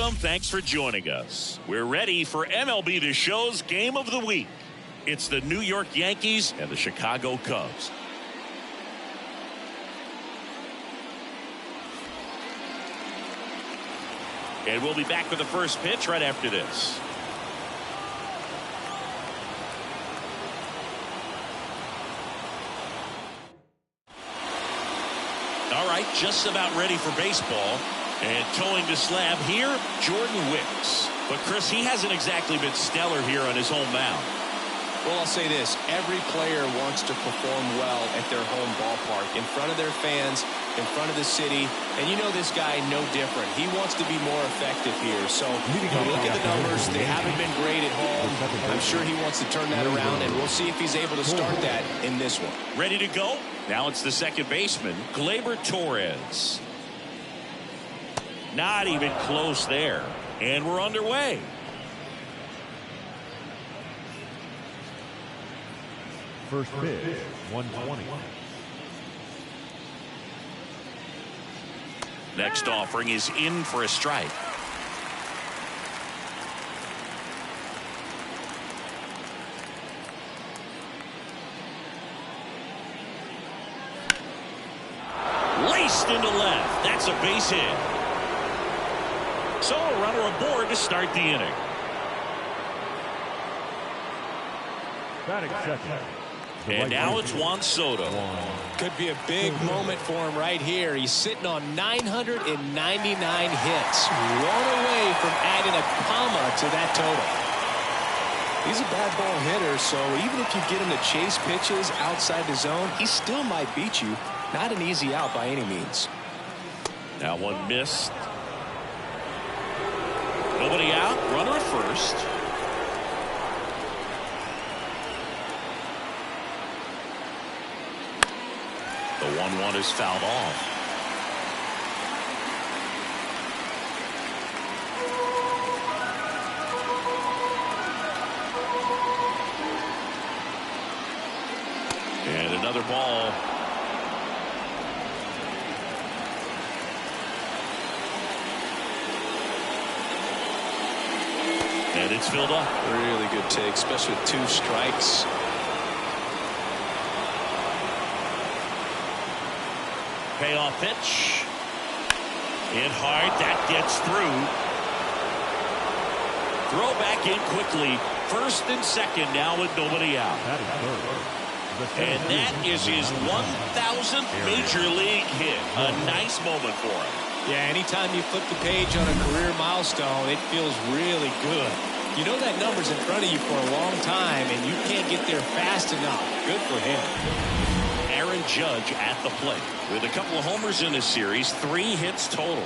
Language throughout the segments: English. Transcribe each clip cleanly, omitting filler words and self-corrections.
Welcome. Thanks for joining us. We're ready for MLB The Show's Game of the Week. It's the New York Yankees and the Chicago Cubs. And we'll be back with the first pitch right after this. All right, just about ready for baseball. And towing the slab here, Jordan Wicks. But, Chris, he hasn't exactly been stellar here on his home mound. Well, I'll say this. Every player wants to perform well at their home ballpark, in front of their fans, in front of the city. And you know this guy no different. He wants to be more effective here. So, look at the numbers. They haven't been great at home. I'm sure he wants to turn that around, and we'll see if he's able to start that in this one. Ready to go? Now it's the second baseman, Gleyber Torres. Not even close there. And we're underway. First pitch, 120. Next offering is in for a strike. Laced into left. That's a base hit. So a runner aboard to start the inning. Batting second. And now it's Juan Soto. Could be a big moment for him right here. He's sitting on 999 hits. One away from adding a comma to that total. He's a bad ball hitter, so even if you get him to chase pitches outside the zone, he still might beat you. Not an easy out by any means. That one missed. Nobody out. Runner at first. The 1-1 is fouled off. And another ball. And it's filled up. Really good take, especially with 2 strikes. Payoff pitch. Hit hard. That gets through. Throw back in quickly. First and second now with nobody out. And that is his 1,000th Major League hit. A nice moment for him. Yeah, anytime you flip the page on a career milestone, it feels really good. You know that number's in front of you for a long time, and you can't get there fast enough. Good for him. Aaron Judge at the plate. With a couple of homers in this series, 3 hits total.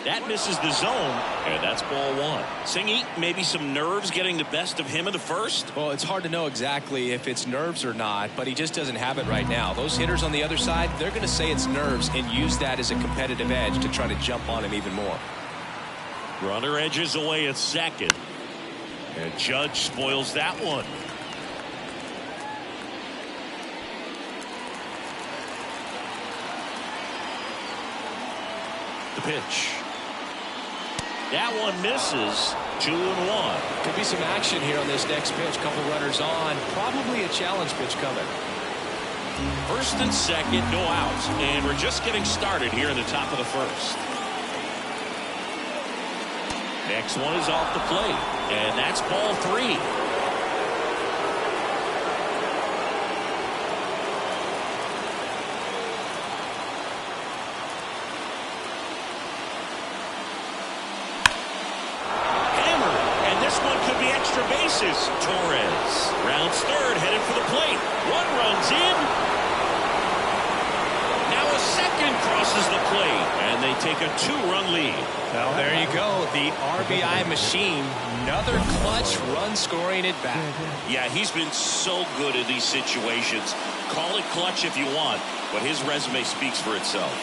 That misses the zone, and that's ball 1. Singy, maybe some nerves getting the best of him in the first? Well, it's hard to know exactly if it's nerves or not, but he just doesn't have it right now. Those hitters on the other side, they're going to say it's nerves and use that as a competitive edge to try to jump on him even more. Runner edges away at second. And Judge spoils that one. The pitch. That one misses. 2-1. Could be some action here on this next pitch. Couple runners on. Probably a challenge pitch coming. First and second, no outs. And we're just getting started here in the top of the first. Next one is off the plate. And that's ball 3. Bases. Torres rounds third, headed for the plate. One runs in. Now a second crosses the plate, and they take a 2-run lead. Well, there you go. The RBI machine. Another clutch run scoring at bat. Yeah, he's been so good in these situations. Call it clutch if you want, but his resume speaks for itself.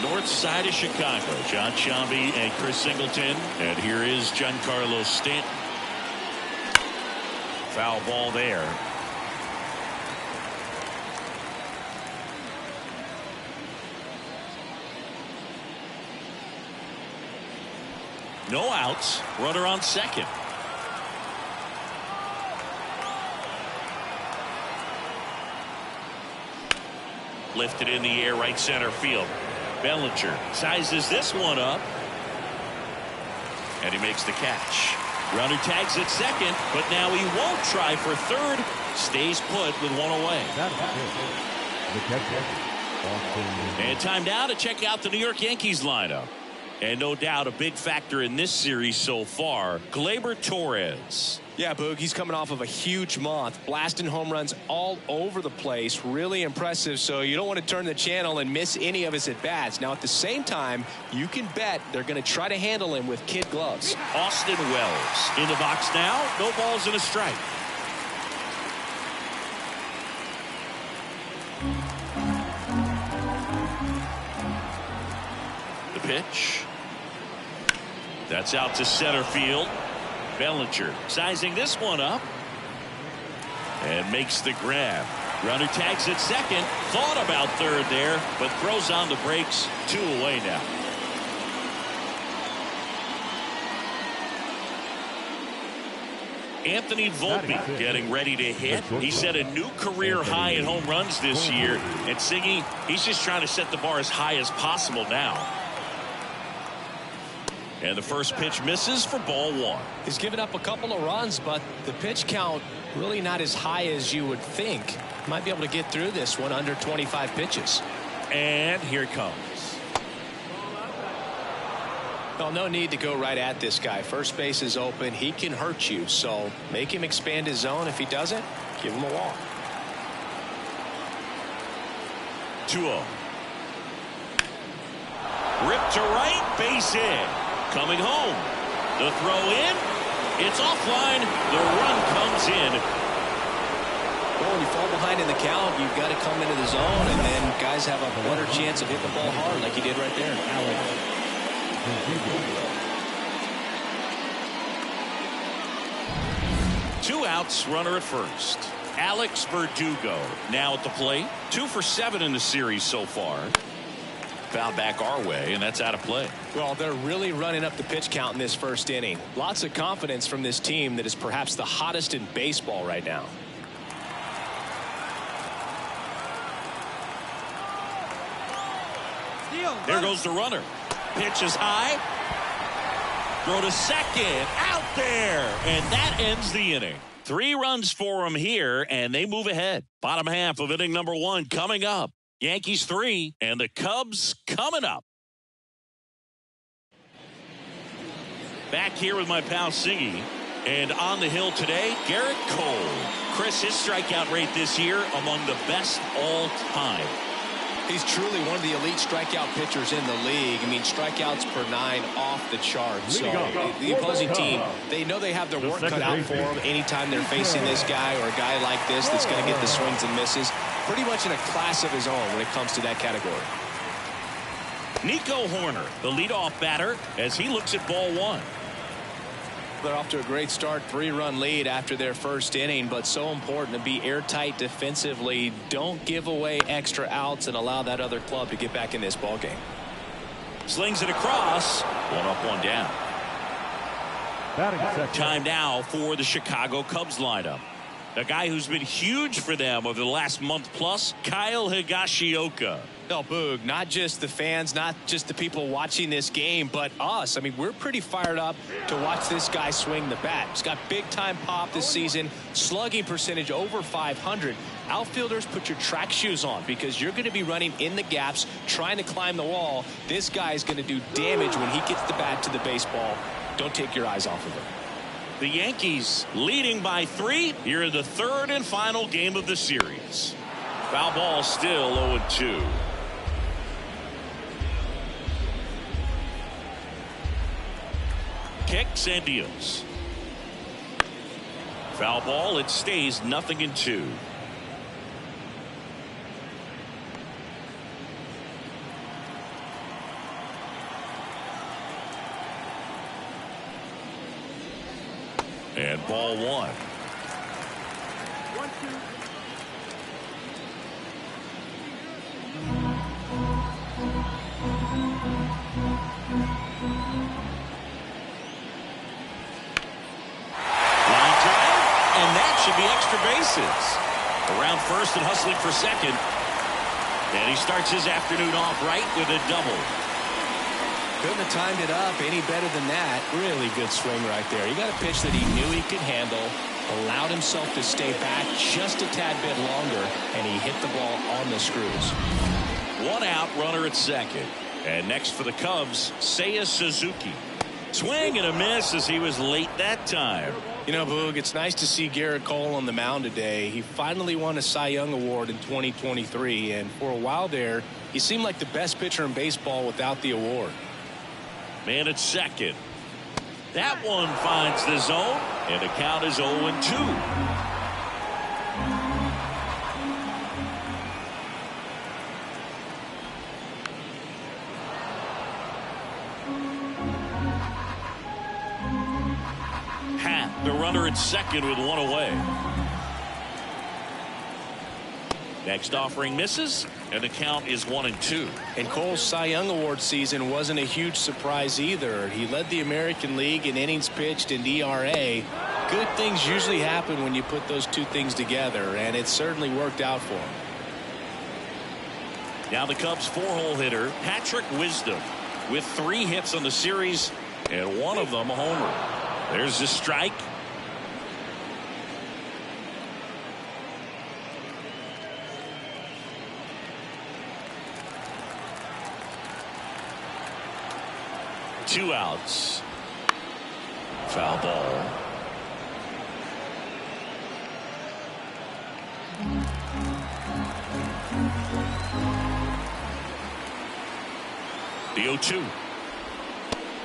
North side of Chicago, John Sciambi and Chris Singleton, and here is Giancarlo Stanton. Foul ball there. No outs. Runner on second. Lifted in the air, right center field. Bellinger sizes this one up. And he makes the catch. Runner tags at second, but now he won't try for third. Stays put with one away. And time now to check out the New York Yankees lineup. And no doubt a big factor in this series so far, Gleyber Torres. Yeah, Boog, he's coming off of a huge month, blasting home runs all over the place. Really impressive, so you don't want to turn the channel and miss any of his at-bats. Now, at the same time, you can bet they're going to try to handle him with kid gloves. Austin Wells in the box now. No balls and a strike. The pitch. That's out to center field. Bellinger sizing this one up and makes the grab. Runner tags at second. Thought about third there, but throws on the brakes. 2 away now. Anthony Volpe getting ready to hit. He set a new career high in home runs this year. And Sigue, he's just trying to set the bar as high as possible now. And the first pitch misses for ball 1. He's given up a couple of runs, but the pitch count really not as high as you would think. Might be able to get through this one under 25 pitches. And here it comes. Well, no need to go right at this guy. First base is open. He can hurt you, so make him expand his zone. If he doesn't, give him a walk. 2-0. Ripped to right, base hit. Coming home. The throw in. It's offline. The run comes in. Well, when you fall behind in the count, you've got to come into the zone, and then guys have a better chance of hitting the ball hard like he did right there. 2 outs, runner at first. Alex Verdugo now at the plate. 2 for 7 in the series so far. Foul back our way, and that's out of play. Well, they're really running up the pitch count in this first inning. Lots of confidence from this team that is perhaps the hottest in baseball right now. There goes the runner. Pitch is high. Throw to second. Out there. And that ends the inning. 3 runs for him here, and they move ahead. Bottom half of inning number 1 coming up. Yankees 3 and the Cubs coming up. Back here with my pal Sigue. And on the hill today, Garrett Cole. Chris, his strikeout rate this year among the best all time. He's truly one of the elite strikeout pitchers in the league. I mean, strikeouts per 9 off the charts. So the opposing team, they know they have their work cut out for them anytime they're facing this guy or a guy like this that's going to get the swings and misses. Pretty much in a class of his own when it comes to that category. Nico Horner, the leadoff batter, as he looks at ball 1. They're off to a great start, 3-run lead after their first inning, but so important to be airtight defensively. Don't give away extra outs and allow that other club to get back in this ball game. Slings it across. 1 up, 1 down. Time now for the Chicago Cubs lineup. A guy who's been huge for them over the last month plus, Kyle Higashioka. No, Boog, not just the fans, not just the people watching this game, but us. I mean, we're pretty fired up to watch this guy swing the bat. He's got big-time pop this season, slugging percentage over 500. Outfielders, put your track shoes on because you're going to be running in the gaps, trying to climb the wall. This guy is going to do damage when he gets the bat to the baseball. Don't take your eyes off of him. The Yankees leading by 3 here in the 3rd and final game of the series. Foul ball still 0-2. Kicks and deals. Foul ball. It stays 0-2. And ball 1. 1-2. should be extra bases. Around first and hustling for second. And he starts his afternoon off right with a double. Couldn't have timed it up any better than that. Really good swing right there. He got a pitch that he knew he could handle, allowed himself to stay back just a tad bit longer, and he hit the ball on the screws. One out, runner at second. And next for the Cubs, Seiya Suzuki. Swing and a miss as he was late that time. You know, Boog, it's nice to see Garrett Cole on the mound today. He finally won a Cy Young Award in 2023, and for a while there, he seemed like the best pitcher in baseball without the award. Man at second. That one finds the zone, and the count is 0-2. The runner at second with one away. Next offering misses, and the count is 1-2. And Cole's Cy Young Award season wasn't a huge surprise either. He led the American League in innings pitched and ERA. Good things usually happen when you put those two things together, and it certainly worked out for him. Now the Cubs' four-hole hitter, Patrick Wisdom, with 3 hits on the series, and one of them a homer. There's the strike. Two outs. Foul ball. The 0-2.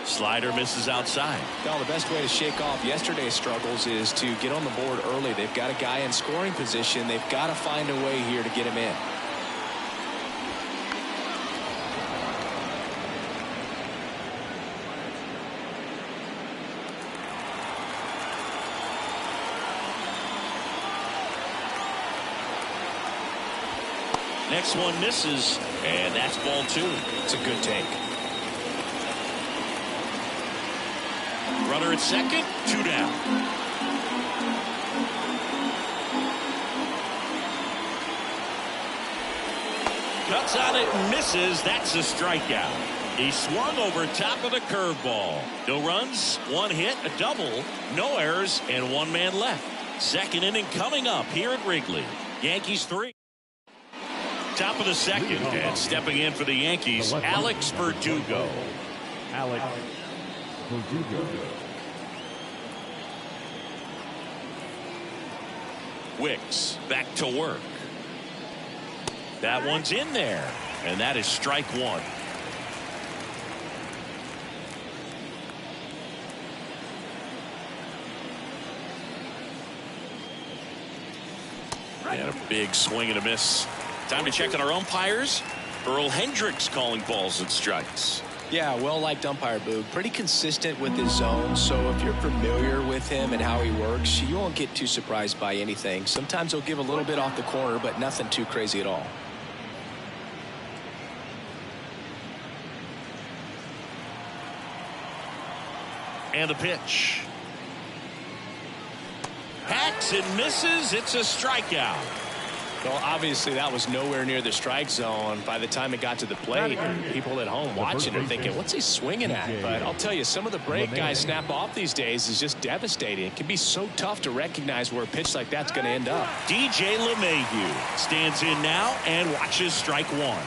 Slider misses outside. Well, the best way to shake off yesterday's struggles is to get on the board early. They've got a guy in scoring position. They've got to find a way here to get him in. Next one misses, and that's ball 2. It's a good take. Runner at second, 2 down. Cuts on it and misses. That's a strikeout. He swung over top of the curveball. No runs, 1 hit, a double, no errors, and 1 man left. Second inning coming up here at Wrigley. Yankees 3. Top of the second, and stepping in for the Yankees, Alex Verdugo. Alex Verdugo. Wicks back to work. That one's in there, and that is strike 1. And a big swing and a miss. Time to check on our umpires. Earl Hendricks calling balls and strikes. Yeah, well-liked umpire, Boog. Pretty consistent with his zone, so if you're familiar with him and how he works, you won't get too surprised by anything. Sometimes he'll give a little bit off the corner, but nothing too crazy at all. And a pitch. Hacks and misses. It's a strikeout. Well, obviously that was nowhere near the strike zone. By the time it got to the plate, people at home watching are thinking, what's he swinging at? But I'll tell you, some of the break guys snap off these days is just devastating. It can be so tough to recognize where a pitch like that's going to end up. DJ LeMahieu stands in now and watches strike 1.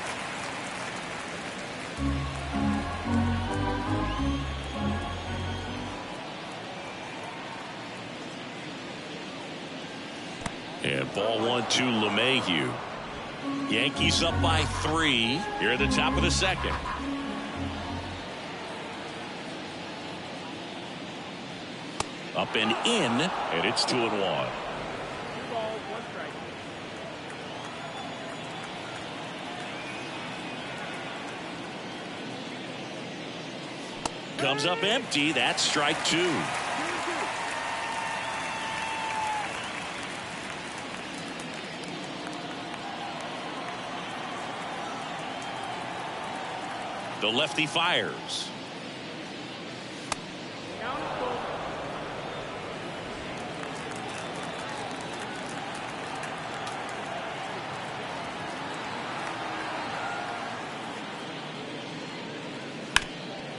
And ball 1 to LeMahieu. Yankees up by 3 here at the top of the second. Up and in, and it's 2-1. Comes up empty. That's strike 2. The lefty fires.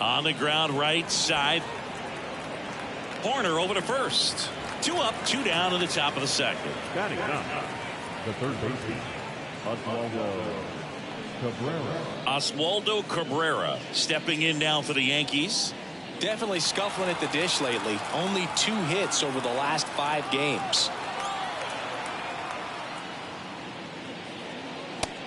On the ground right side. Horner over to first. 2 up, 2 down in the top of the second. Batting up, the third baseman, Oswaldo Cabrera stepping in now for the Yankees. Definitely scuffling at the dish lately. Only 2 hits over the last 5 games.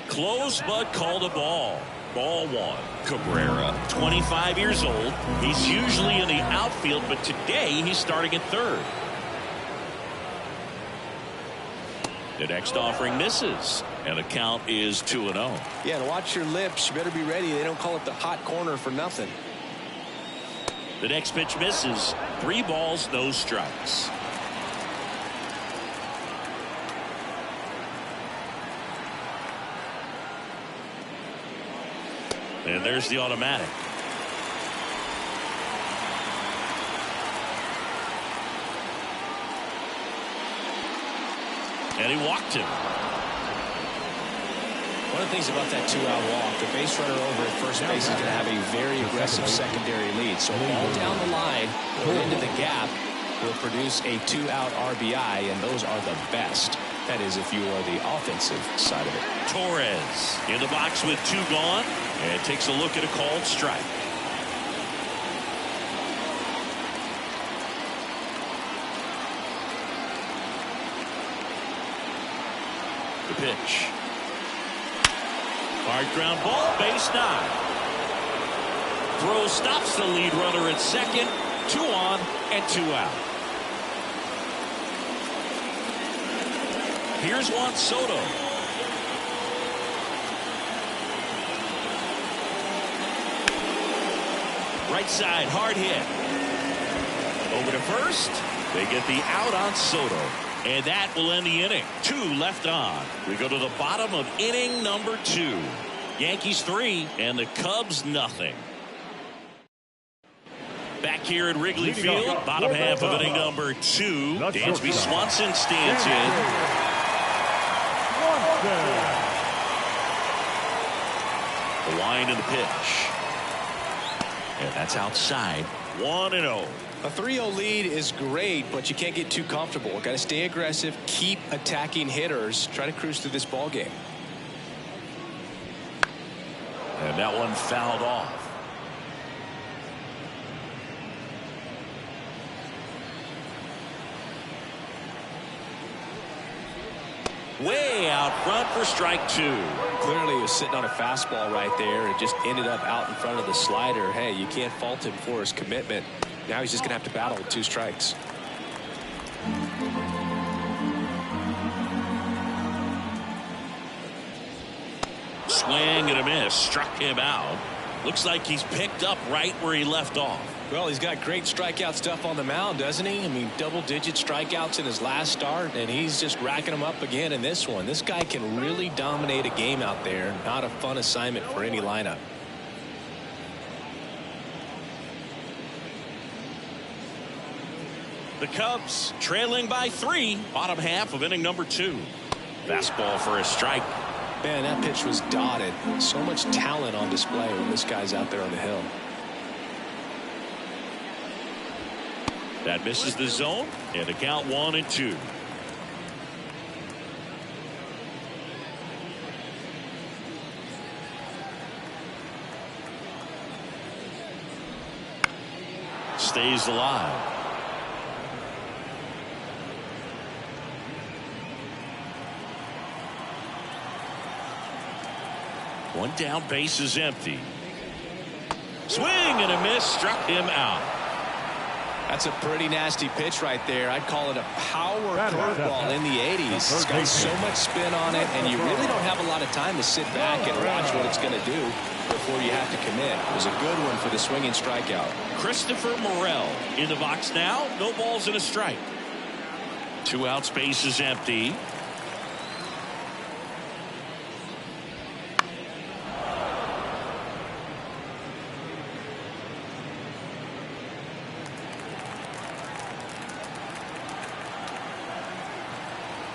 Close but called a ball. Ball 1. Cabrera, 25 years old. He's usually in the outfield, but today he's starting at third. The next offering misses, and the count is 2-0. Yeah, and watch your lips. You better be ready. They don't call it the hot corner for nothing. The next pitch misses. 3 balls, no strikes. And there's the automatic. And he walked him. One of the things about that 2-out walk, the base runner over at first base is going to have a very aggressive secondary lead. So all down the line or into the gap will produce a 2-out RBI, and those are the best. That is, if you are the offensive side of it. Torres in the box with 2 gone, and takes a look at a called strike. The pitch. Hard ground ball, base 9. Throw stops the lead runner at second. 2 on and 2 out. Here's Juan Soto. Right side, hard hit. Over to first. They get the out on Soto. And that will end the inning. 2 left on. We go to the bottom of inning number 2. Yankees 3 and the Cubs nothing. Back here at Wrigley Field, bottom half of inning number 2. Dansby Swanson stands in. The wind and the pitch. And that's outside. 1-0. A 3-0 lead is great, but you can't get too comfortable. Got to stay aggressive, keep attacking hitters, try to cruise through this ball game. And that one fouled off. Way out front for strike 2. Clearly he was sitting on a fastball right there and just ended up out in front of the slider. Hey, you can't fault him for his commitment. Now he's just going to have to battle with 2 strikes. Swing and a miss. Struck him out. Looks like he's picked up right where he left off. Well, he's got great strikeout stuff on the mound, doesn't he? I mean, double-digit strikeouts in his last start, and he's just racking them up again in this one. This guy can really dominate a game out there. Not a fun assignment for any lineup. The Cubs trailing by 3. Bottom half of inning number 2. Fastball for a strike. Man, that pitch was dotted. So much talent on display when this guy's out there on the hill. That misses the zone, and the count 1-2. Stays alive. One down, base is empty. Swing and a miss, struck him out. That's a pretty nasty pitch right there. I'd call it a power curveball in the 80s. It's got so much spin on it, and you really don't have a lot of time to sit back and watch what it's going to do before you have to commit. It was a good one for the swinging strikeout. Christopher Morel in the box now. No balls and a strike. 2 outs, base is empty.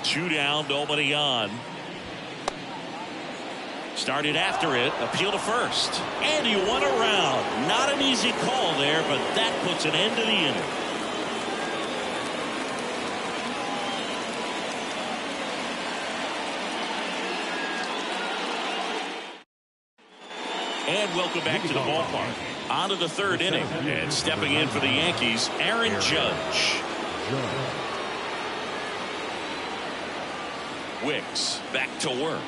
Two down, nobody on. Started after it, appeal to first. And he won around. Not an easy call there, but that puts an end to the inning. And welcome back to the ballpark. On to the third inning. And stepping in for the Yankees, Aaron Judge. Wicks back to work.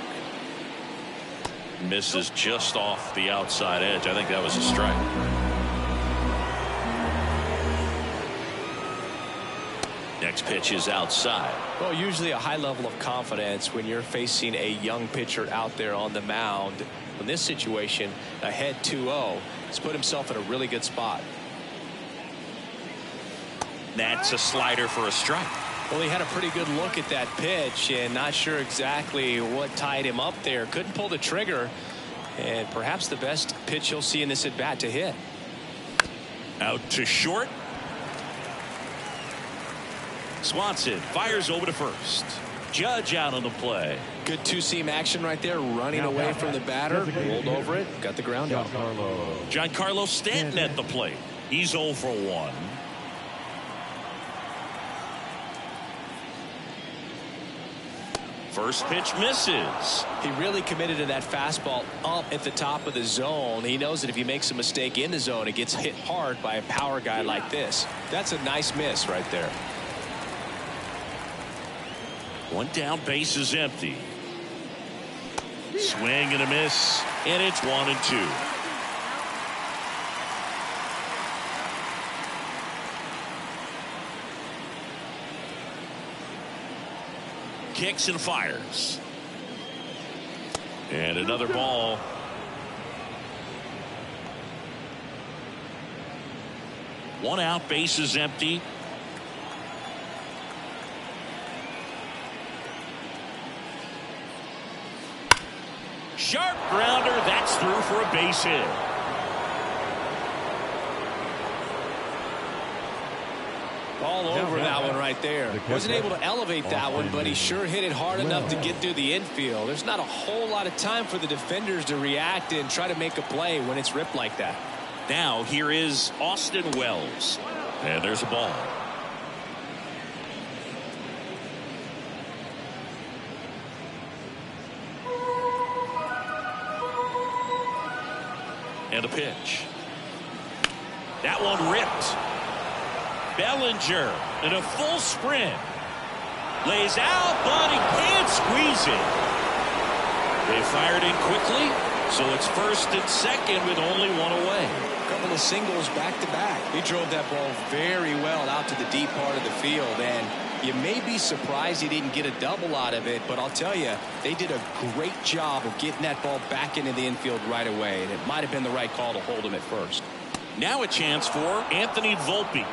Misses just off the outside edge. I think that was a strike. Next pitch is outside. Well, usually a high level of confidence when you're facing a young pitcher out there on the mound. In this situation, ahead 2-0, he's put himself in a really good spot. That's a slider for a strike. Well, he had a pretty good look at that pitch and not sure exactly what tied him up there. Couldn't pull the trigger, and perhaps the best pitch you'll see in this at bat to hit. Out to short. Swanson fires over to first. Judge out on the play. Good two-seam action right there, running away from the batter, rolled over it, got the ground out. Giancarlo Stanton at the plate. He's 0 for 1. First pitch misses. He really committed to that fastball up at the top of the zone. He knows that if he makes a mistake in the zone, it gets hit hard by a power guy like this. That's a nice miss right there. One down, base is empty. Swing and a miss, and it's 1-2. Kicks and fires. And another ball. One out, base is empty. Sharp grounder, that's through for a base hit. All over that one right there. Wasn't able to elevate that one, but he sure hit it hard enough to get through the infield. There's not a whole lot of time for the defenders to react and try to make a play when it's ripped like that. Now here is Austin Wells. And there's a ball. And a pitch. That one ripped. Bellinger in a full sprint. Lays out, but he can't squeeze it. They fired in quickly, so it's first and second with only one away. A couple of singles back to back. He drove that ball very well out to the deep part of the field, and you may be surprised he didn't get a double out of it, but I'll tell you, they did a great job of getting that ball back into the infield right away, and it might have been the right call to hold him at first. Now a chance for Anthony Volpe.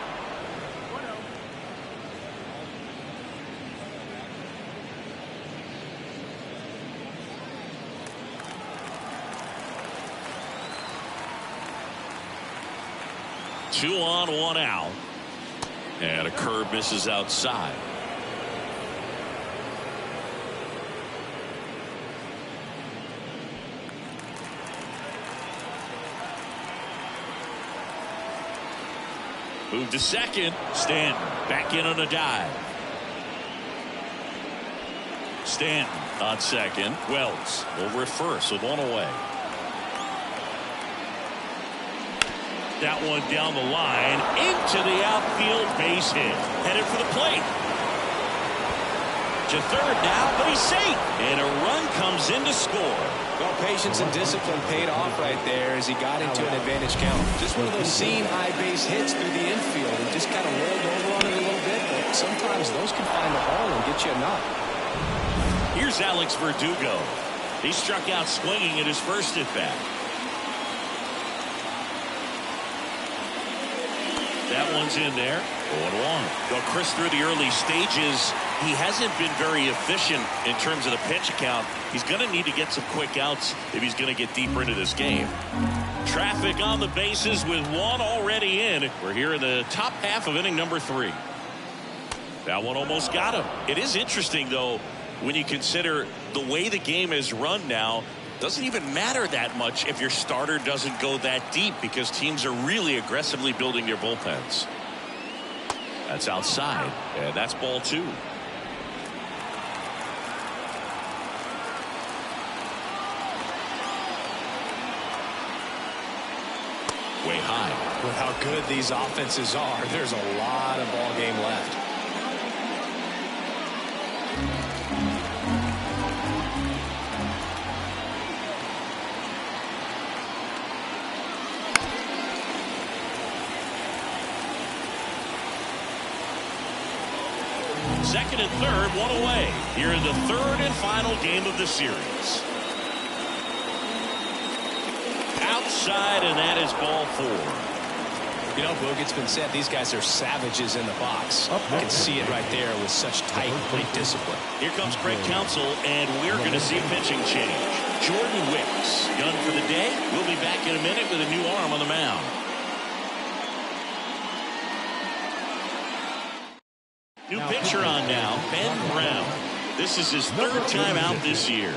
Two on, one out. And a curve misses outside. Move to second. Stanton back in on a dive. Stanton on second. Wells over at first with one away. That one down the line into the outfield, base hit. Headed for the plate. To third now, but he's safe. And a run comes in to score. Well, patience and discipline paid off right there as he got into an advantage count. Just one of those seam high base hits through the infield and just kind of rolled over on it a little bit. But sometimes those can find the hole and get you a knock. Here's Alex Verdugo. He struck out swinging at his first at bat. That one's in there. 0-1. Well, Chris, through the early stages, he hasn't been very efficient in terms of the pitch count. He's going to need to get some quick outs if he's going to get deeper into this game. Traffic on the bases with one already in. We're here in the top half of inning number 3. That one almost got him. It is interesting, though, when you consider the way the game is run now. Doesn't even matter that much if your starter doesn't go that deep, because teams are really aggressively building their bullpens. That's outside, and that's ball 2. Way high. With how good these offenses are, there's a lot of ball game left. Second and third, one away. Here in the third and final game of the series. Outside, and that is ball 4. You know, Boog, it's been said these guys are savages in the box. You can see it right there with such tight discipline. Here comes Craig Counsell, and we're going to see a pitching change. Jordan Wicks done for the day. We'll be back in a minute with a new arm on the mound. New pitcher on now, Ben Brown. This is his third time out this year.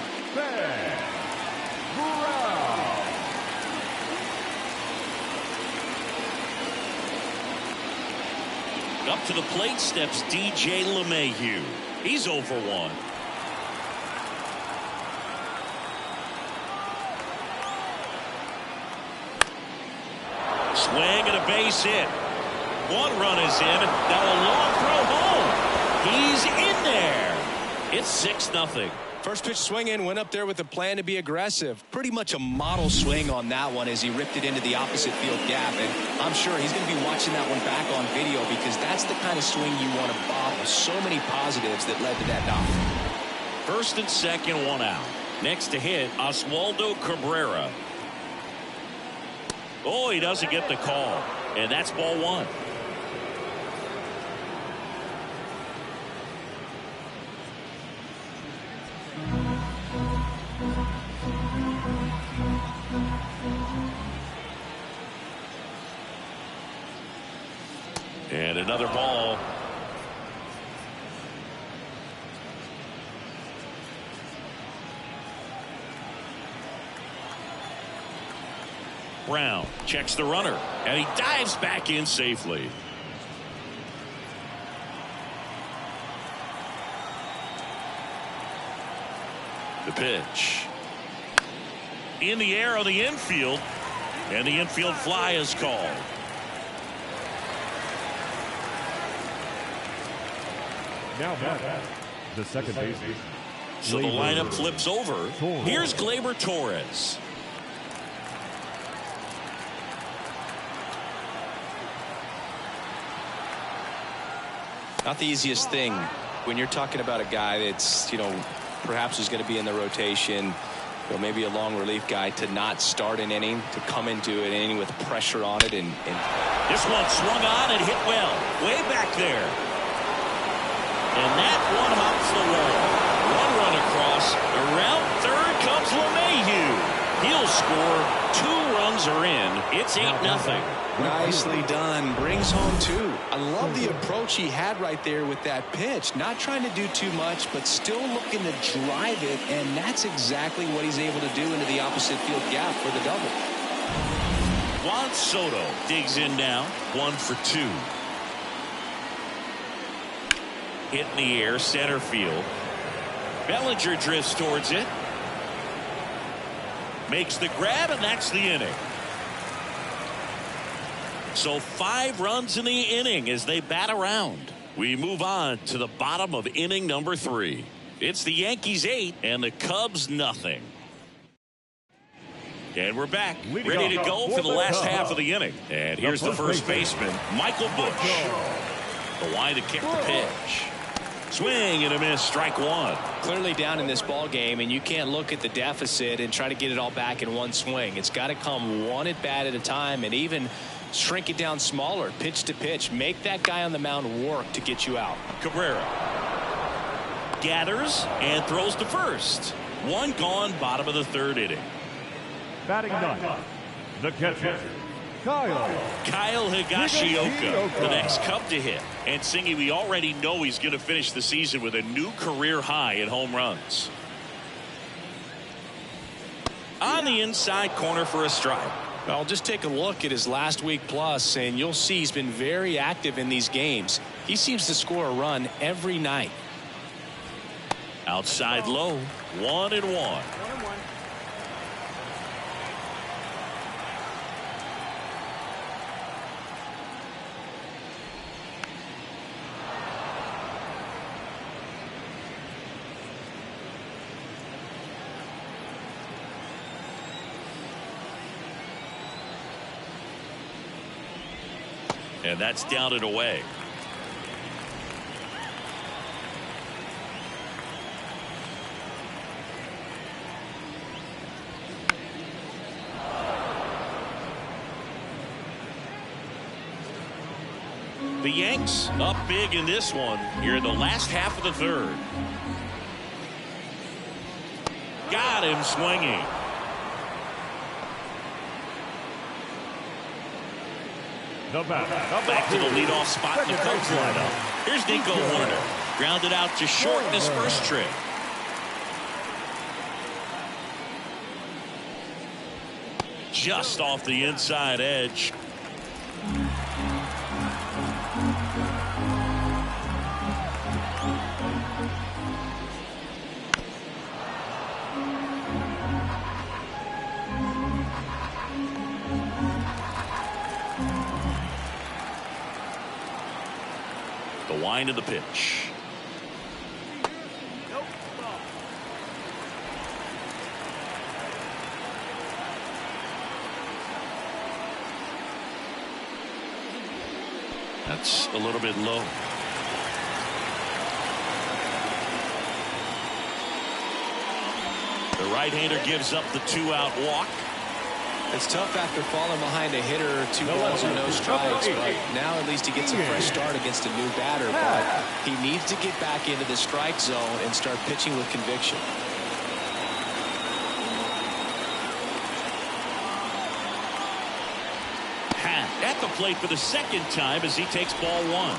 Up to the plate steps DJ LeMahieu. He's 0 for 1. Swing and a base hit. 1 run is in. Now a long throw home. He's in there. It's 6-0. First pitch swing in, went up there with a plan to be aggressive. Pretty much a model swing on that one as he ripped it into the opposite field gap. And I'm sure he's going to be watching that one back on video, because that's the kind of swing you want to bottle. So many positives that led to that knock. First and second, 1 out. Next to hit, Oswaldo Cabrera. Oh, he doesn't get the call. And that's ball 1. And another ball. Brown checks the runner, and he dives back in safely. The pitch. In the air on the infield, and the infield fly is called. Now back, the second baseman. So the lineup flips over. Here's Gleyber Torres. Not the easiest thing when you're talking about a guy that's, perhaps is going to be in the rotation, maybe a long relief guy, to not start an inning, to come into an inning with pressure on it. And this one swung on and hit well. Way back there. And that one hops the wall. 1 run across. Around third comes LeMahieu. He'll score. 2 runs are in. It's 8-0. Nicely done. Brings home 2. I love the approach he had right there with that pitch. Not trying to do too much, but still looking to drive it, and that's exactly what he's able to do into the opposite field gap for the double. Juan Soto digs in now. 1 for 2. Hit in the air, center field. Bellinger drifts towards it. Makes the grab, and that's the inning. So 5 runs in the inning as they bat around. We move on to the bottom of inning number 3. It's the Yankees 8 and the Cubs nothing. And we're back, ready to go for the last half of the inning. And here's the first baseman, Michael Busch. The line to kick the pitch. Swing and a miss, strike 1. Clearly down in this ball game, and you can't look at the deficit and try to get it all back in one swing. It's got to come one at bat at a time, and even shrink it down smaller, pitch to pitch. Make that guy on the mound work to get you out. Cabrera gathers and throws to first. 1 gone, bottom of the 3rd inning. Batting 9, the catcher, Kyle Higashioka, the next Cub to hit. And Singy, we already know he's going to finish the season with a new career high in home runs. On the inside corner for a strike. Well, just take a look at his last week plus, and you'll see he's been very active in these games. He seems to score a run every night. Outside low, 1-1. And that's down and away. The Yanks up big in this one here in the last half of the third. Got him swinging. Back to the leadoff spot in the Cubs lineup. Here's Nico Hoerner. Grounded out to short in his first trip. Just off the inside edge. The wind of the pitch. That's a little bit low. The right-hander gives up the 2-out walk. It's tough after falling behind a hitter, 2 balls and no strikes, but now at least he gets a fresh start against a new batter. But he needs to get back into the strike zone and start pitching with conviction. At the plate for the second time as he takes ball 1.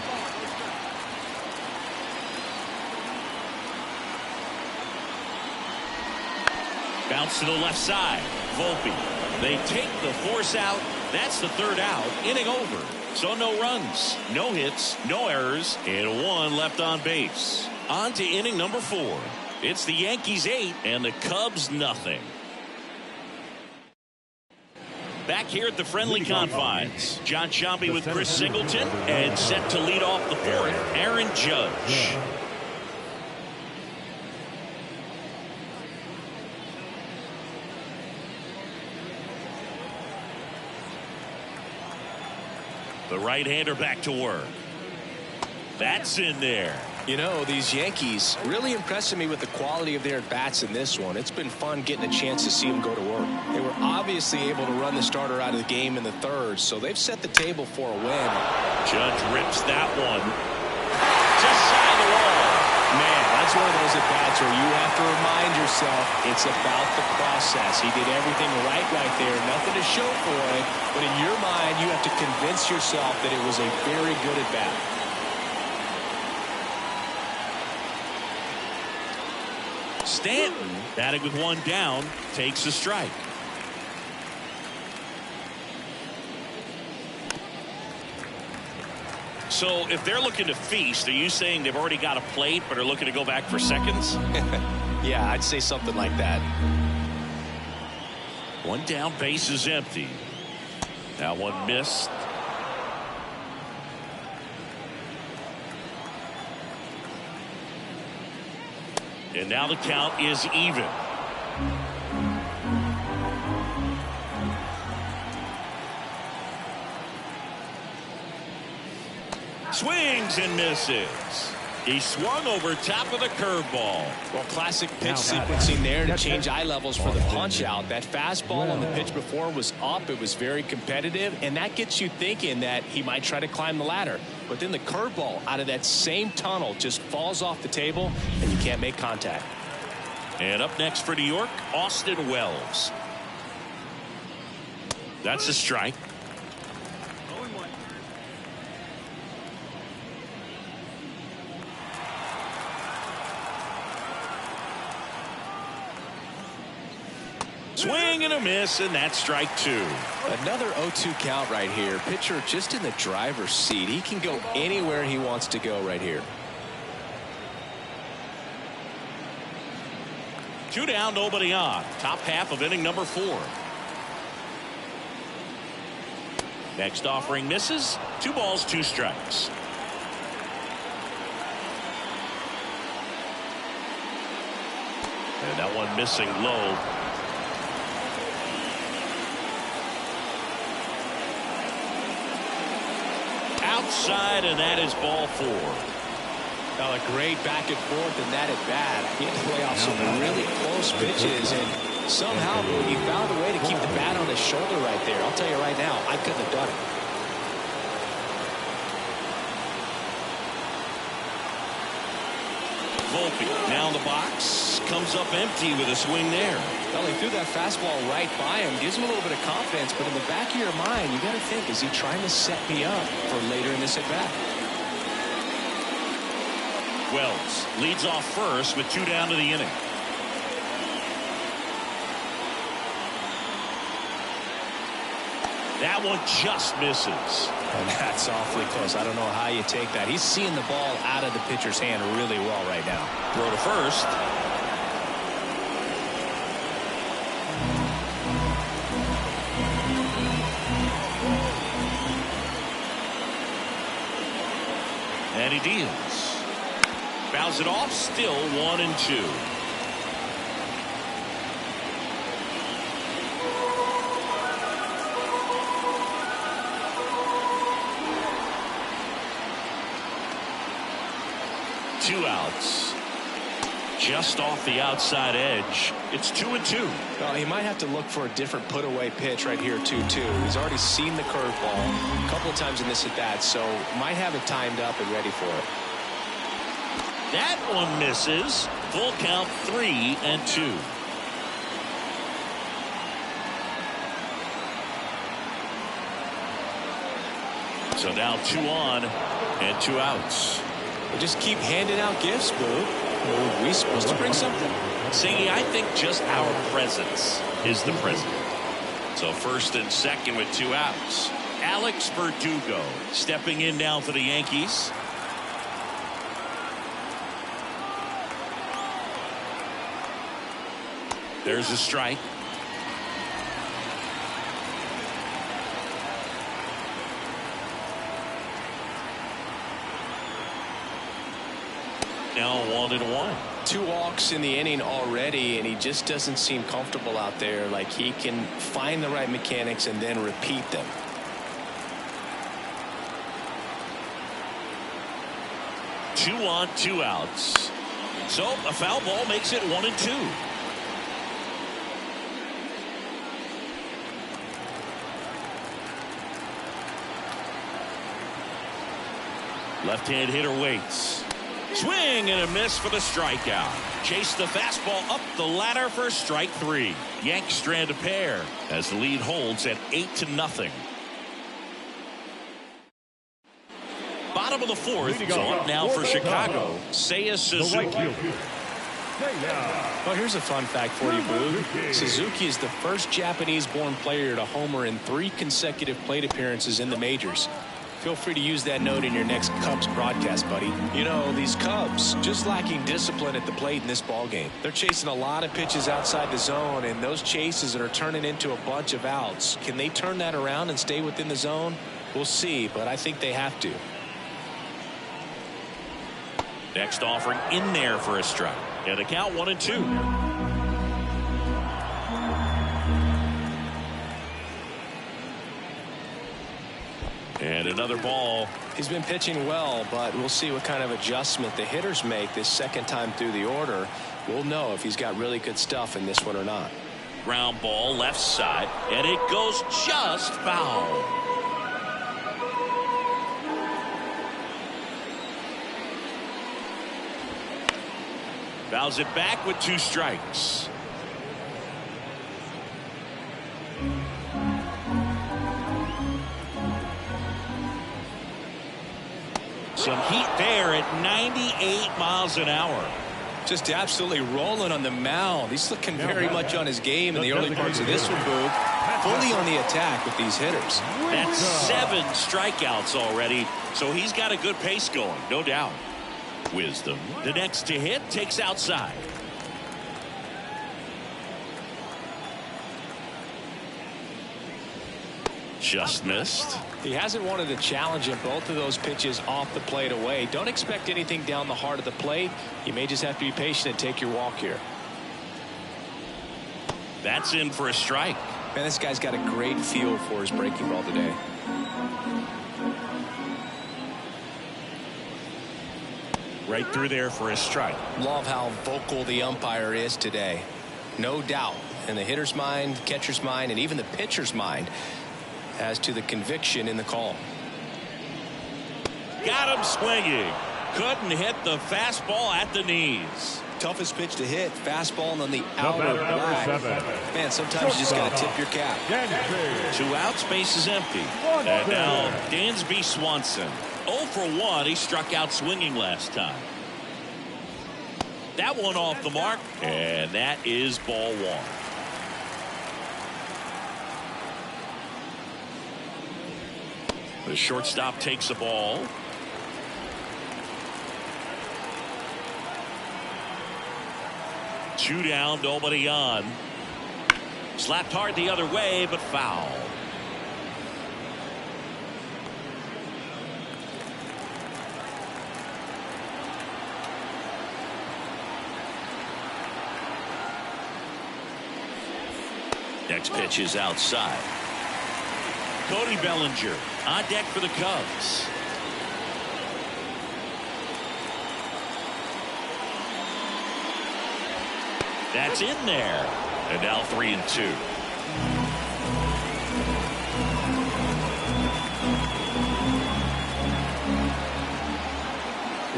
Bounce to the left side. Volpe. They take the force out. That's the 3rd out. Inning over. So no runs, no hits, no errors, and 1 left on base. On to inning number 4. It's the Yankees 8 and the Cubs nothing. Back here at the friendly confines, John Sciambi with Chris Singleton, and set to lead off the 4th, Aaron Judge. The right-hander back to work. That's in there. You know, these Yankees really impressing me with the quality of their at-bats in this one. It's been fun getting a chance to see them go to work. They were obviously able to run the starter out of the game in the 3rd, so they've set the table for a win. Judge rips that one. Just shy of the wall. Man, that's one of those at-bats where you have to remind yourself it's about the process. He did everything right there. Nothing to show for it, but in your mind, you have to convince yourself that it was a very good at-bat. Stanton, batting with 1 down, takes a strike. So if they're looking to feast, are you saying they've already got a plate but are looking to go back for seconds? Yeah, I'd say something like that. 1 down, base is empty. Now 1 missed. And now the count is even. Swings and misses. He swung over top of the curveball. Well, classic pitch sequencing there to change eye levels for the punch out. That fastball on the pitch before was up. It was very competitive, and that gets you thinking that he might try to climb the ladder. But then the curveball out of that same tunnel just falls off the table, and you can't make contact. And up next for New York, Austin Wells. That's a strike. Swing and a miss, and that's strike two. Another 0-2 count right here. Pitcher just in the driver's seat. He can go anywhere he wants to go right here. 2 down, nobody on. Top half of inning number 4. Next offering misses. 2 balls, 2 strikes. And that one missing low. Outside, and that is ball 4. Now a great back and forth, and that at bat. He had to play off some really close pitches, and somehow he found a way to keep the bat on his shoulder right there. I'll tell you right now, I couldn't have done it. Volpe now in the box, comes up empty with a swing there. Well, he threw that fastball right by him, gives him a little bit of confidence, but in the back of your mind, you got to think, is he trying to set me up for later in this at bat? Wells leads off first with 2 down to the inning. That one just misses. And that's awfully close. I don't know how you take that. He's seeing the ball out of the pitcher's hand really well right now. Throw to first. And he deals. Fouls it off, still 1-2. Two outs. Just off the outside edge. It's 2-2. Well, he might have to look for a different put-away pitch right here, 2-2. He's already seen the curveball a couple of times in this at-bat, so might have it timed up and ready for it. That one misses. Full count, 3-2. So now 2 on and 2 outs. They just keep handing out gifts, Boo. Are we supposed to bring something? Sigue, I think just our presence is the present. So first and second with 2 outs. Alex Verdugo stepping in now for the Yankees. There's a strike. Now 1-1. 2 walks in the inning already, and he just doesn't seem comfortable out there. Like he can find the right mechanics and then repeat them. Two on, 2 outs. So a foul ball makes it 1-2. Left-hand hitter waits. Swing and a miss for the strikeout. Chase the fastball up the ladder for strike 3. Yanks strand a pair as the lead holds at 8-0. Bottom of the 4th. It's on now for Chicago. Seiya Suzuki. Well, here's a fun fact for you, Boo. Suzuki is the first Japanese-born player to homer in 3 consecutive plate appearances in the majors. Feel free to use that note in your next Cubs broadcast, buddy. You know, these Cubs just lacking discipline at the plate in this ballgame. They're chasing a lot of pitches outside the zone, and those chases are turning into a bunch of outs. Can they turn that around and stay within the zone? We'll see, but I think they have to. Next offering in there for a strike. And a count 1-2. And another ball. He's been pitching well, but we'll see what kind of adjustment the hitters make this second time through the order. We'll know if he's got really good stuff in this one or not. Ground ball left side, and it goes just foul. Fouls it back with 2 strikes. Some heat there at 98 miles an hour. Just absolutely rolling on the mound. He's looking very much on his game in the early parts of this one, Boog. Fully on the attack with these hitters. That's 7 strikeouts already, so he's got a good pace going, no doubt. Wisdom, the next to hit, takes outside. Just missed. He hasn't wanted to challenge him. Both of those pitches off the plate away. Don't expect anything down the heart of the plate. You may just have to be patient and take your walk here. That's in for a strike. Man, this guy's got a great feel for his breaking ball today. Right through there for a strike. Love how vocal the umpire is today. No doubt in the hitter's mind, catcher's mind, and even the pitcher's mind as to the conviction in the call. Got him swinging. Couldn't hit the fastball at the knees. Toughest pitch to hit, fastball on the outer line. Man, sometimes you just got to tip your cap. 2 outs, base is empty. And now Dansby Swanson. 0 for 1. He struck out swinging last time. That one off the mark, and that is ball 1. The shortstop takes the ball. Two down, nobody on. Slapped hard the other way, but foul. Next pitch is outside. Cody Bellinger on deck for the Cubs. That's in there. And now 3-2.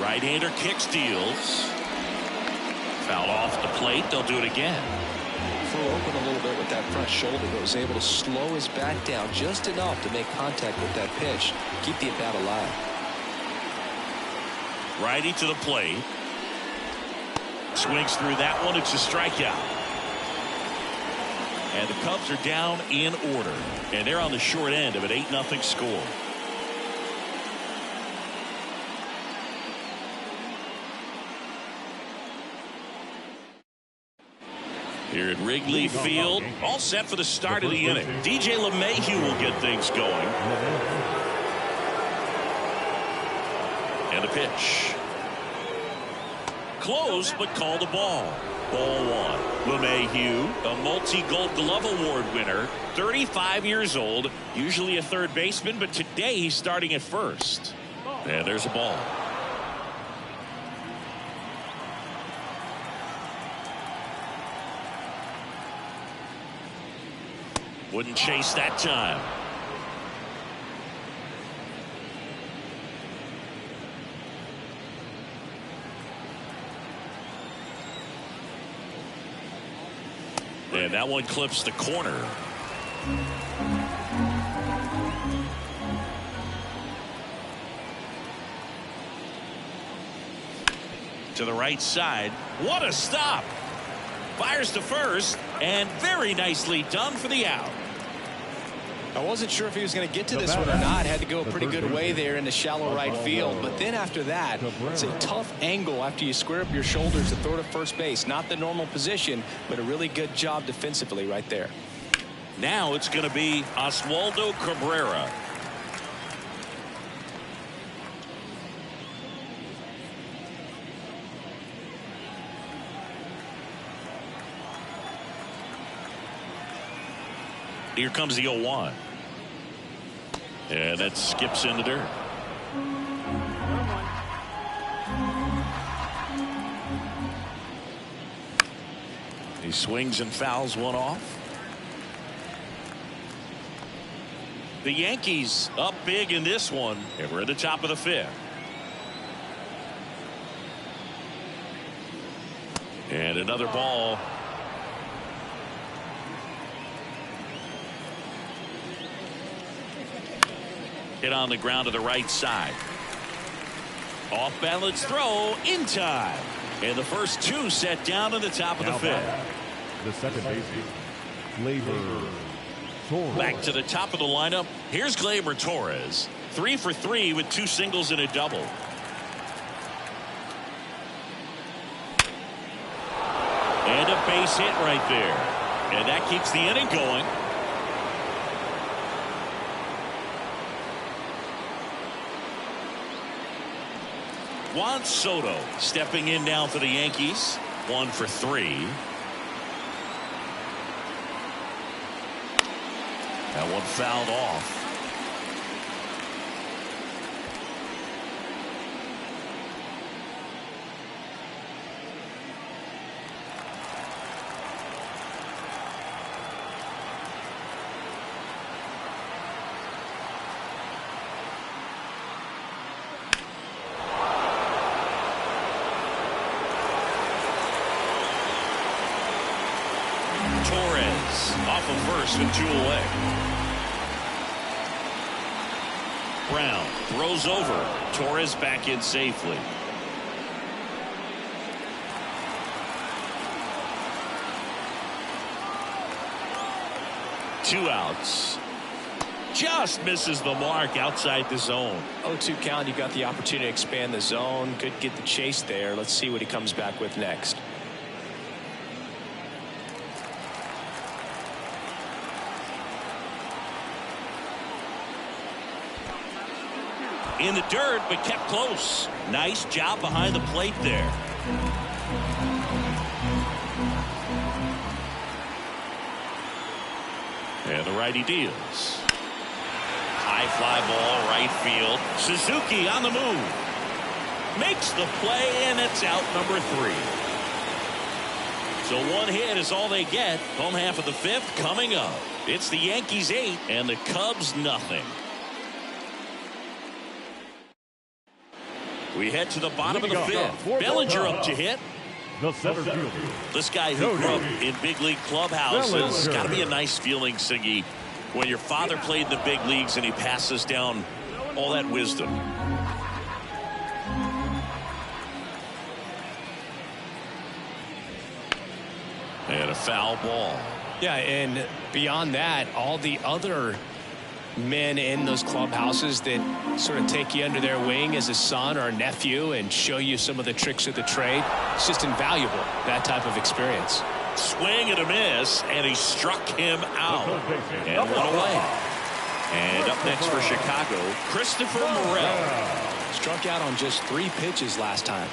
Right-hander kick steals. Foul off the plate. They'll do it again. Flew open a little bit with that front shoulder, but was able to slow his bat down just enough to make contact with that pitch. Keep the at-bat alive. Righty to the plate. Swings through that one. It's a strikeout. And the Cubs are down in order. And they're on the short end of an 8-0 score. Here at Wrigley Field, all set for the start of the inning. DJ LeMahieu will get things going. And a pitch. Close, but called a ball. Ball 1. LeMahieu, a multi-Gold Glove Award winner, 35 years old, usually a third baseman, but today he's starting at first. And there's a ball. Wouldn't chase that time. And that one clips the corner. To the right side. What a stop. Fires to first, and very nicely done for the out. I wasn't sure if he was going to get to this one or not. Had to go a pretty good way there in the shallow right field. But then after that, it's a tough angle after you square up your shoulders to throw to first base. Not the normal position, but a really good job defensively right there. Now it's going to be Oswaldo Cabrera. Here comes the 0-1. And that skips in the dirt. He swings and fouls one off. The Yankees up big in this one, and we're at the top of the 5th. And another ball. Hit on the ground to the right side. Off balance throw in time. And the first two set down in the top of the fifth. The second baseman, Gleyber Torres. Back to the top of the lineup. Here's Gleyber Torres. 3 for 3 with 2 singles and a double. And a base hit right there. And that keeps the inning going. Juan Soto stepping in now for the Yankees. 1 for 3. That one fouled off. Torres off of first and 2 away. Brown throws over. Torres back in safely. Two outs. Just misses the mark outside the zone. 0-2 count. You got the opportunity to expand the zone. Could get the chase there. Let's see what he comes back with next. In the dirt, but kept close. Nice job behind the plate there. And the righty deals. High fly ball, right field. Suzuki on the move. Makes the play, and it's out number 3. So 1 hit is all they get. Home half of the 5th coming up. It's the Yankees 8 and the Cubs nothing. We head to the bottom of the 5th. Bellinger up to hit. The center fielder. This guy who grew up in big league clubhouses. Got to be a nice feeling, Siggy, when your father played in the big leagues and he passes down all that wisdom. And a foul ball. Yeah, and beyond that, all the other men in those clubhouses that sort of take you under their wing as a son or a nephew and show you some of the tricks of the trade. It's just invaluable, that type of experience. Swing and a miss, and he struck him out. And 1 away. And up next for Chicago, Christopher Morel. Struck out on just 3 pitches last time.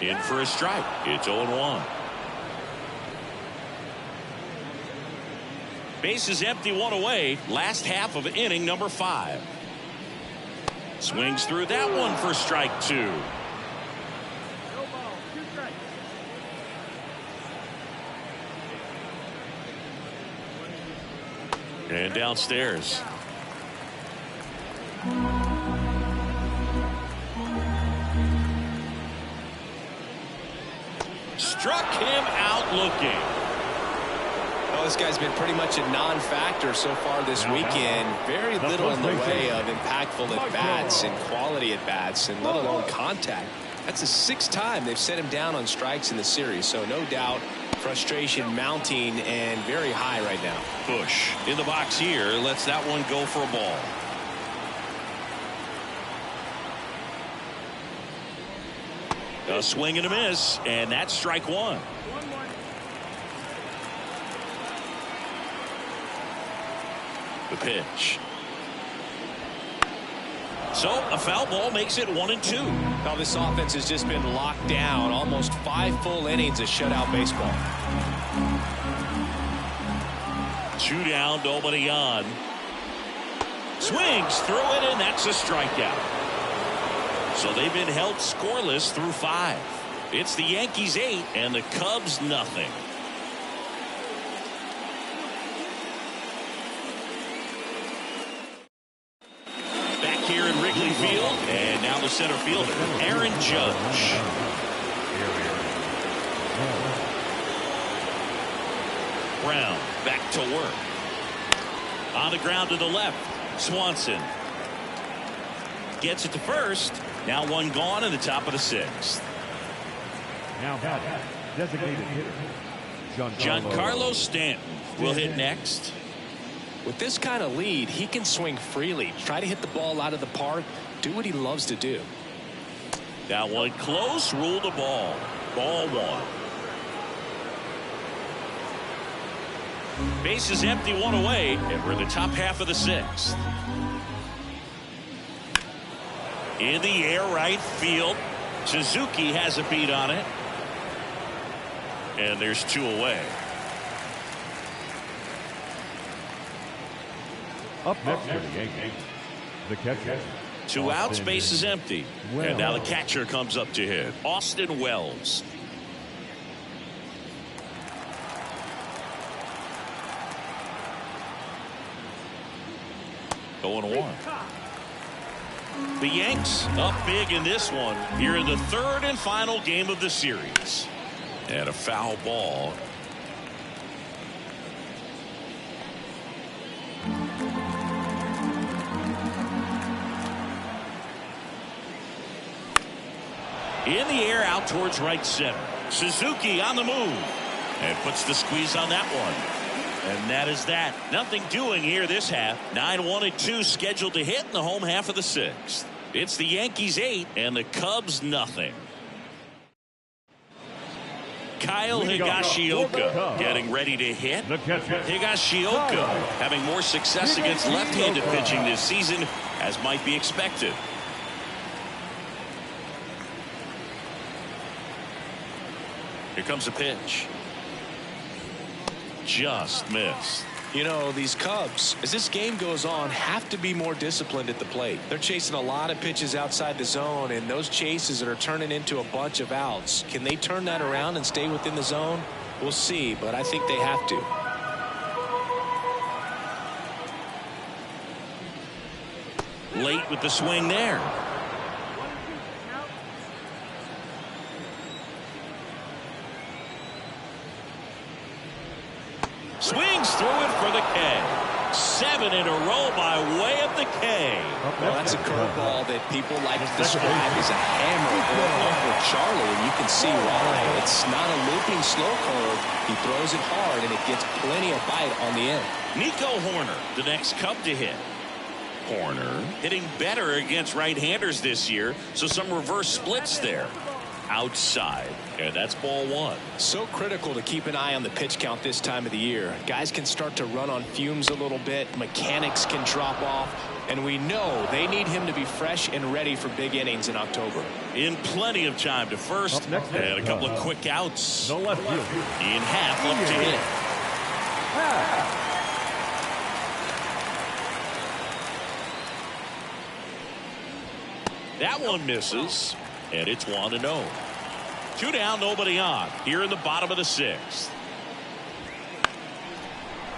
In for a strike. It's 0-1. Bases empty, 1 away. Last half of inning number 5. Swings through that one for strike 2. And downstairs. Struck him out looking. Well, this guy's been pretty much a non-factor so far this weekend. Very little in the way of impactful at-bats and quality at-bats, and let alone contact. That's the 6th time they've set him down on strikes in the series, so no doubt frustration mounting and very high right now. Bush in the box here lets that one go for a ball. A swing and a miss, and that's strike 1. The pitch. So a foul ball makes it 1-2. Now this offense has just been locked down. Almost 5 full innings of shutout baseball. 2 down, nobody on. Swings through it, and that's a strikeout. So they've been held scoreless through 5. It's the Yankees 8 and the Cubs nothing. Here in Wrigley Field, and now the center fielder, Aaron Judge. Brown back to work. On the ground to the left, Swanson gets it to first. Now 1 gone in the top of the 6th. Now batting, designated hitter, Giancarlo Stanton will hit next. With this kind of lead, he can swing freely, try to hit the ball out of the park, do what he loves to do. That one close, ruled a ball. Ball one. Base is empty, one away, and we're in the top half of the sixth. In the air, right field. Suzuki has a beat on it. And there's two away. Up next for the Yankees, the catcher. Two outs, base is empty. And now the catcher comes up to hit. Austin Wells. Going one. The Yanks up big in this one here in the third and final game of the series. And a foul ball. In the air, out towards right center. Suzuki on the move. And puts the squeeze on that one. And that is that. Nothing doing here this half. 9-1 and 2 scheduled to hit in the home half of the sixth. It's the Yankees 8 and the Cubs nothing. Kyle Higashioka getting ready to hit. Higashioka having more success against left-handed pitching this season, as might be expected. Here comes a pitch. Just missed. You know, these Cubs, as this game goes on, have to be more disciplined at the plate. They're chasing a lot of pitches outside the zone, and those chases are turning into a bunch of outs. Can they turn that around and stay within the zone? We'll see, but I think they have to. Late with the swing there. Swings through it for the K. 7 in a row by way of the K. Well, that's a curveball that people like to describe as a hammer or Uncle Charlie, and you can see why. It's not a looping slow curve. He throws it hard, and it gets plenty of bite on the end. Nico Hoerner, the next Cub to hit. Hoerner hitting better against right-handers this year, so some reverse splits there. Outside, and that's ball one. So critical to keep an eye on the pitch count this time of the year. Guys can start to run on fumes a little bit. Mechanics can drop off, and we know they need him to be fresh and ready for big innings in October. In plenty of time to first, and a couple of quick outs. No left field. In half left to hit. That one misses. And it's 1-0. 2 down, nobody on. Here in the bottom of the sixth.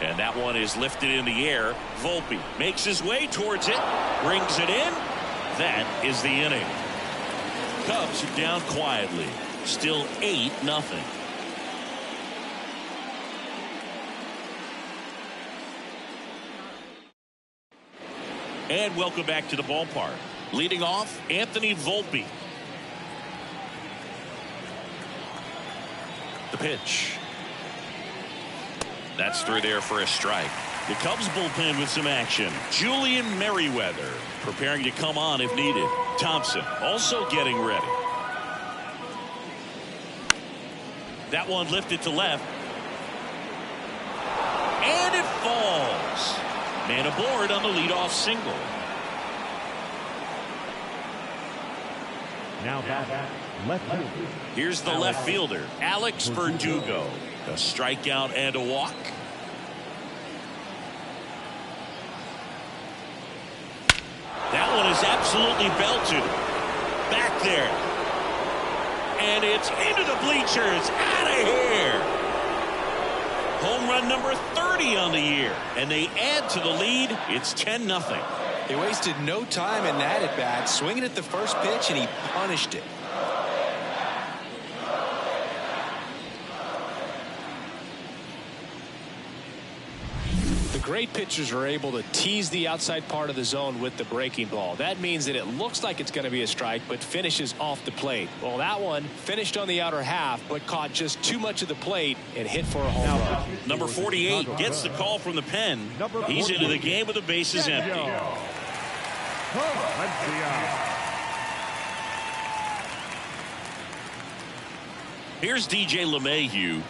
And that one is lifted in the air. Volpe makes his way towards it. Brings it in. That is the inning. Cubs are down quietly. Still 8-0. And welcome back to the ballpark. Leading off, Anthony Volpe. The pitch. That's through there for a strike. The Cubs bullpen with some action. Julian Merriweather preparing to come on if needed. Thompson also getting ready. That one lifted to left. And it falls. Man aboard on the leadoff single. Now back. Left field. Here's the left fielder, Alex Verdugo. A strikeout and a walk. That one is absolutely belted. Back there. And it's into the bleachers. Out of here. Home run number 30 on the year. And they add to the lead. It's 10-0. He wasted no time in that at bat, swinging at the first pitch, and he punished it. The Great pitchers are able to tease the outside part of the zone with the breaking ball. That means that it looks like it's going to be a strike, but finishes off the plate. Well, that one finished on the outer half, but caught just too much of the plate and hit for a home run. Number 48 gets the call from the pen. He's into the game with the bases empty. Here's DJ LeMahieu.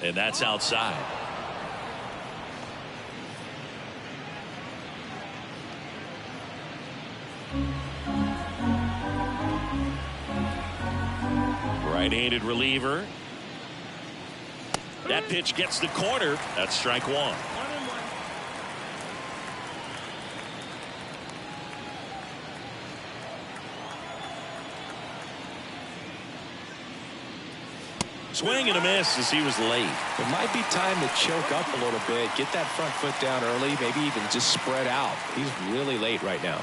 And that's outside. Right-handed reliever. That pitch gets the corner. That's strike one. Swing and a miss as he was late. It might be time to choke up a little bit, get that front foot down early, maybe even just spread out. He's really late right now.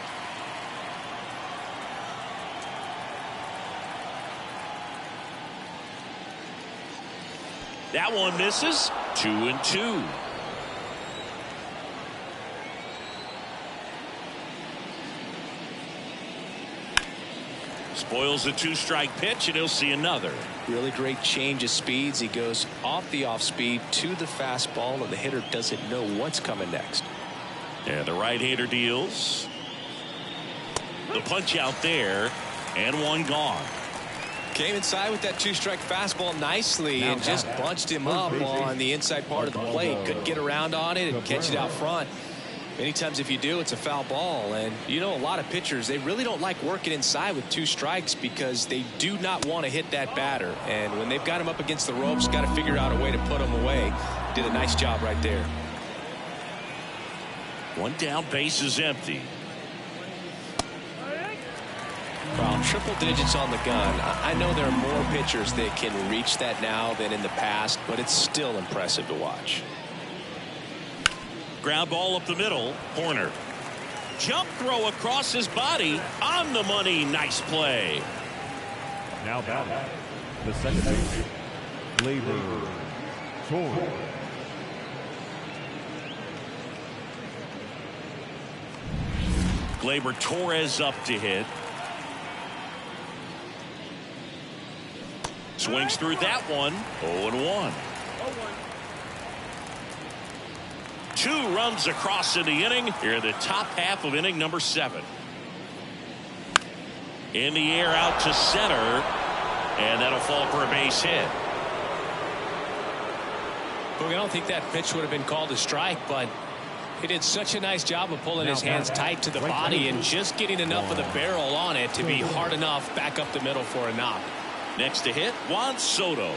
That one misses. 2-2. Spoils the two-strike pitch, and he'll see another. Really great change of speeds. He goes off the off-speed to the fastball, and the hitter doesn't know what's coming next. And the right-hander deals. The punch out there, and one gone. Came inside with that two-strike fastball nicely and just bunched him up on the inside part of the plate. Couldn't get around on it and catch it out front. Many times if you do, it's a foul ball. And you know, a lot of pitchers, they really don't like working inside with two strikes because they do not want to hit that batter. And when they've got him up against the ropes, got to figure out a way to put him away. Did a nice job right there. One down, base is empty. Well, triple digits on the gun. I know there are more pitchers that can reach that now than in the past, but it's still impressive to watch. Ground ball up the middle. Corner. Jump throw across his body. On the money. Nice play. Now batting, the second baseman, Gleyber Torres. Gleyber Torres up to hit. Swings through that one. 0-1. 2 runs across in the inning. Here in the top half of inning number 7. In the air out to center. And that'll fall for a base hit. Look, I don't think that pitch would have been called a strike, but he did such a nice job of pulling his hands tight to the body and just getting enough of the barrel on it to be hard enough back up the middle for a knock. Next to hit, Juan Soto.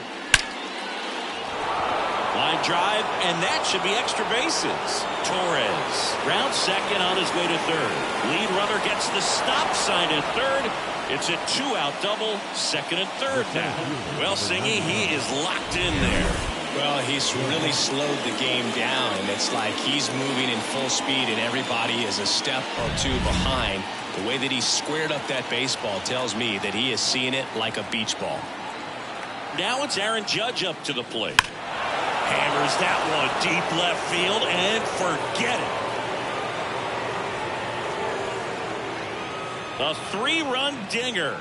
Line drive, and that should be extra bases. Torres round second on his way to third. Lead runner gets the stop sign at third. It's a 2-out double, second and third now. Well, Singy, he is locked in there. Well, he's really slowed the game down, and it's like he's moving in full speed, and everybody is a step or two behind. The way that he squared up that baseball tells me that he is seeing it like a beach ball. Now it's Aaron Judge up to the plate. Hammers that one deep left field and forget it. A 3-run dinger.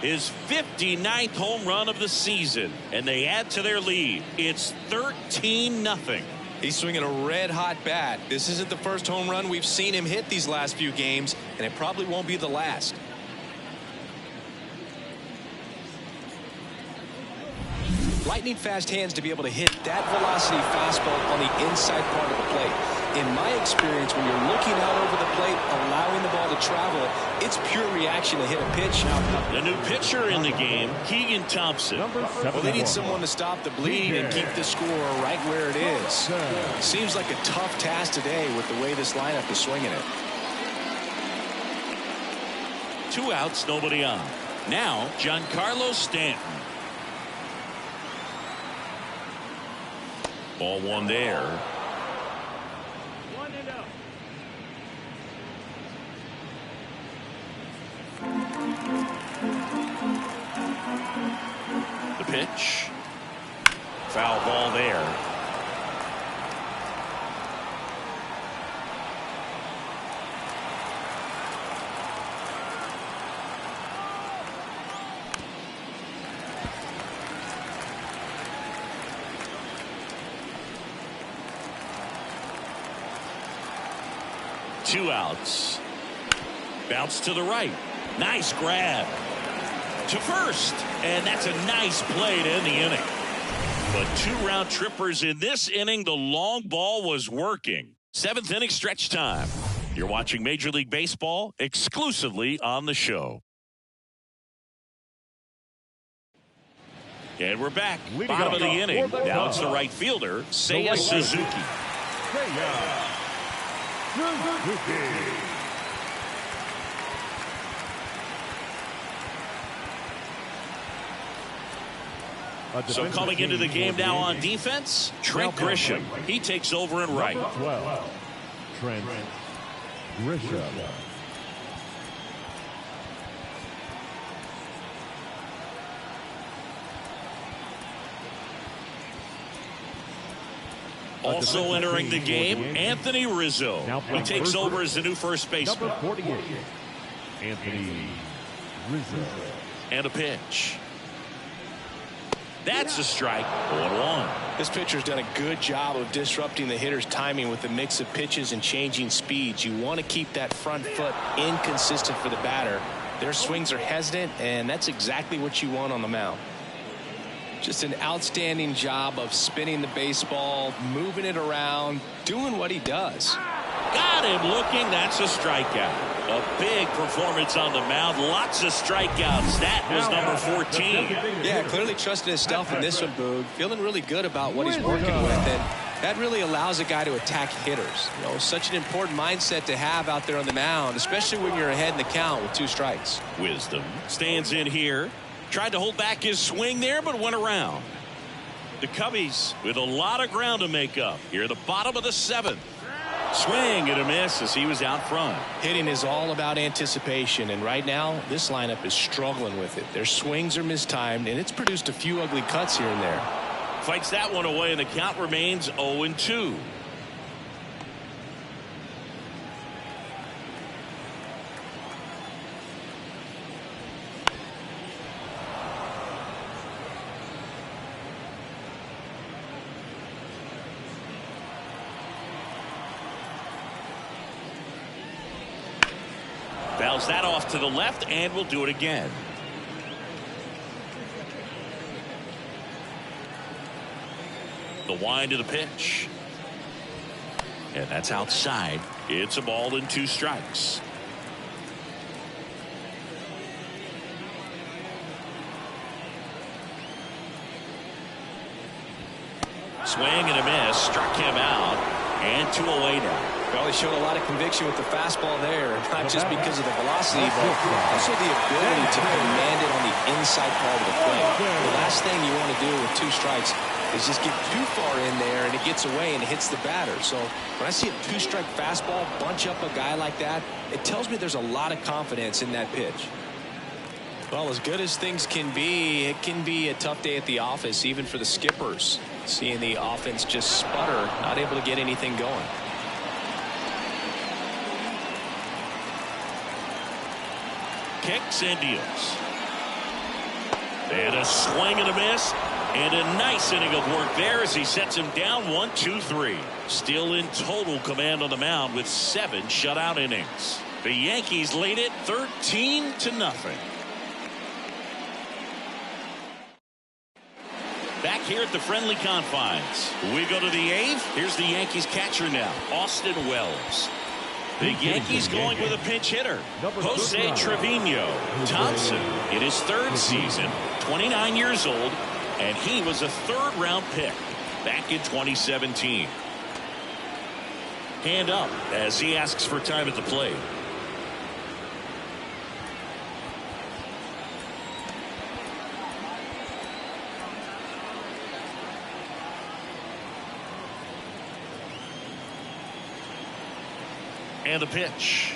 His 59th home run of the season. And they add to their lead. It's 13-0. He's swinging a red-hot bat. This isn't the first home run we've seen him hit these last few games, and it probably won't be the last. Lightning fast hands to be able to hit that velocity fastball on the inside part of the plate. In my experience, when you're looking out over the plate, allowing the ball to travel, it's pure reaction to hit a pitch. The new pitcher in the game, Keegan Thompson. Well, they need someone to stop the bleed and keep the score right where it is. Seems like a tough task today with the way this lineup is swinging it. 2 outs, nobody on. Now, Giancarlo Stanton. Ball one there. 1-0. The pitch. Foul ball there. Two outs. Bounce to the right. Nice grab. To first. And that's a nice play to end the inning. But 2 round trippers in this inning. The long ball was working. 7th inning stretch time. You're watching Major League Baseball exclusively on the show. And we're back. Bottom of the inning. Now it's the right fielder, Seiya Suzuki. So coming into the game now on defense, Trent Grisham. He takes over in right. 12, Trent Grisham. Also entering the game, Anthony Rizzo. He takes over as the new first baseman. Number 48, Anthony Rizzo. And a pitch. That's a strike. 1-1. This pitcher's done a good job of disrupting the hitter's timing with the mix of pitches and changing speeds. You want to keep that front foot inconsistent for the batter. Their swings are hesitant, and that's exactly what you want on the mound. Just an outstanding job of spinning the baseball, moving it around, doing what he does. Got him looking. That's a strikeout. A big performance on the mound. Lots of strikeouts. That was number 14. Yeah, clearly trusting his stuff in this one, Boog. Feeling really good about what he's working with. And that really allows a guy to attack hitters. You know, such an important mindset to have out there on the mound, especially when you're ahead in the count with 2 strikes. Wisdom stands in here. Tried to hold back his swing there, but went around. The Cubbies with a lot of ground to make up. Here at the bottom of the 7th. Swing and a miss as he was out front. Hitting is all about anticipation, and right now this lineup is struggling with it. Their swings are mistimed, and it's produced a few ugly cuts here and there. Fights that one away, and the count remains 0-2. Fouls that off to the left, and we'll do it again. The wind of the pitch. And that's outside. It's a ball and 2 strikes. Swing and a miss. Struck him out. And 2 away now. Well, he showed a lot of conviction with the fastball there, not just because of the velocity, but also the ability to command it on the inside part of the plate. The last thing you want to do with 2 strikes is just get too far in there and it gets away and it hits the batter. So when I see a 2-strike fastball bunch up a guy like that, it tells me there's a lot of confidence in that pitch. Well, as good as things can be, it can be a tough day at the office, even for the skippers. Seeing the offense just sputter, not able to get anything going. Kicks and deals. And a swing and a miss. And a nice inning of work there as he sets him down 1-2-3. Still in total command on the mound with 7 shutout innings. The Yankees lead it 13-0. Back here at the friendly confines. We go to the 8th. Here's the Yankees catcher now, Austin Wells. The Yankees going with a pinch hitter, Jose Trevino. Thompson in his 3rd season, 29 years old, and he was a 3rd-round pick back in 2017. Hand up as he asks for time at the plate. And the pitch.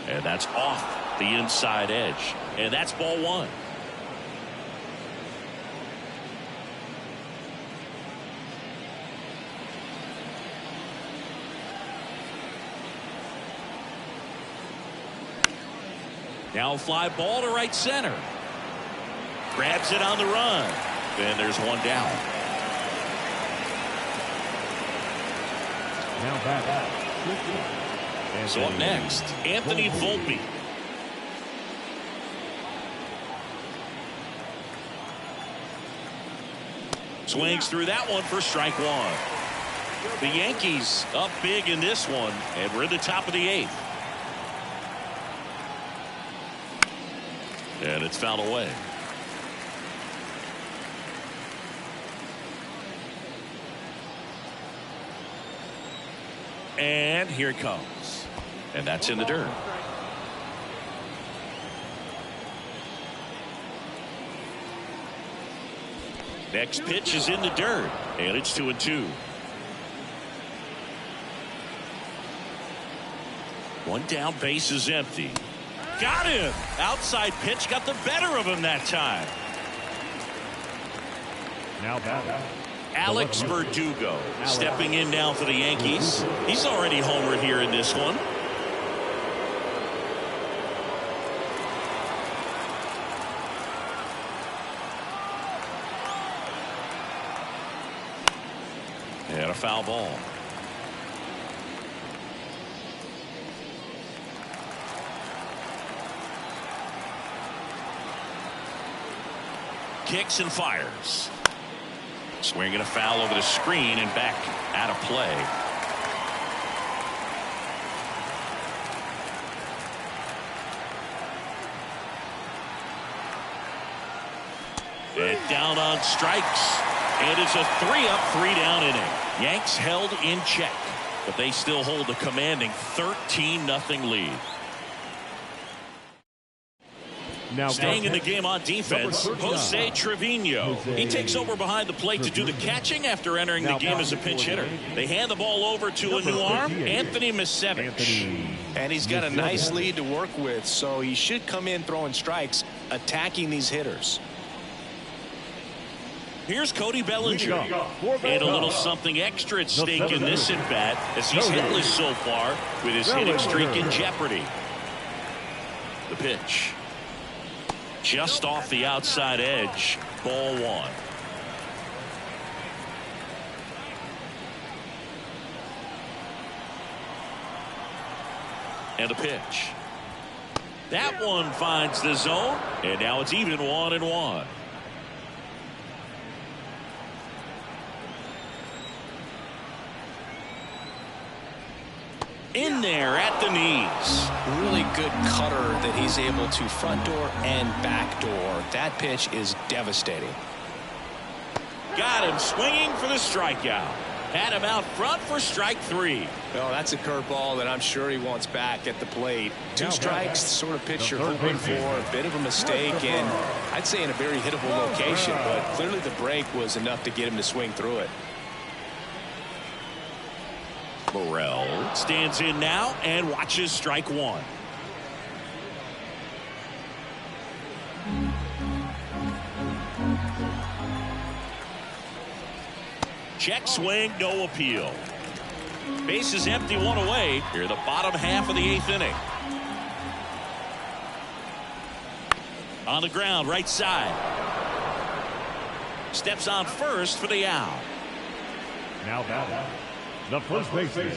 And that's off the inside edge. And that's ball 1. Now fly ball to right center. Grabs it on the run. Then there's one down. Now back. So up next, Anthony Volpe. Swings through that one for strike one. The Yankees up big in this one, and we're in the top of the 8th. And it's fouled away. And here it comes. And that's in the dirt. Next pitch is in the dirt. And it's 2-2. One down, base is empty. Got him. Outside pitch got the better of him that time. Now back. Alex Verdugo stepping in now for the Yankees. He's already homered here in this one. And a foul ball. Kicks and fires. Swinging a foul over the screen and back out of play. And down on strikes. And it's a 3-up, 3-down inning. Yanks held in check, but they still hold a commanding 13-0 lead. Now staying in the game on defense, Jose Trevino. He takes over behind the plate to do the catching after entering the game as a pinch hitter. They hand the ball over to a new arm, Anthony Misevich. And he's got a nice lead to work with, so he should come in throwing strikes, attacking these hitters. Here's Cody Bellinger. And a little something extra at stake in this at-bat as he's hitless so far with his hitting streak in jeopardy. The pitch. Just off the outside edge. Ball one. And a pitch. That one finds the zone. And now it's even 1-1. In there at the knees. Really good cutter that he's able to front door and back door. That pitch is devastating. Got him swinging for the strikeout. Had him out front for strike 3. Well, that's a curveball that I'm sure he wants back at the plate. 2 strikes, sort of pitch you're hoping for. A bit of a mistake, and I'd say in a very hittable location, but clearly the break was enough to get him to swing through it. Morel stands in now and watches strike 1. Check swing, no appeal. Base is empty, 1 away. Here the bottom half of the 8th inning. On the ground, right side. Steps on first for the out. Now back. The first baseman,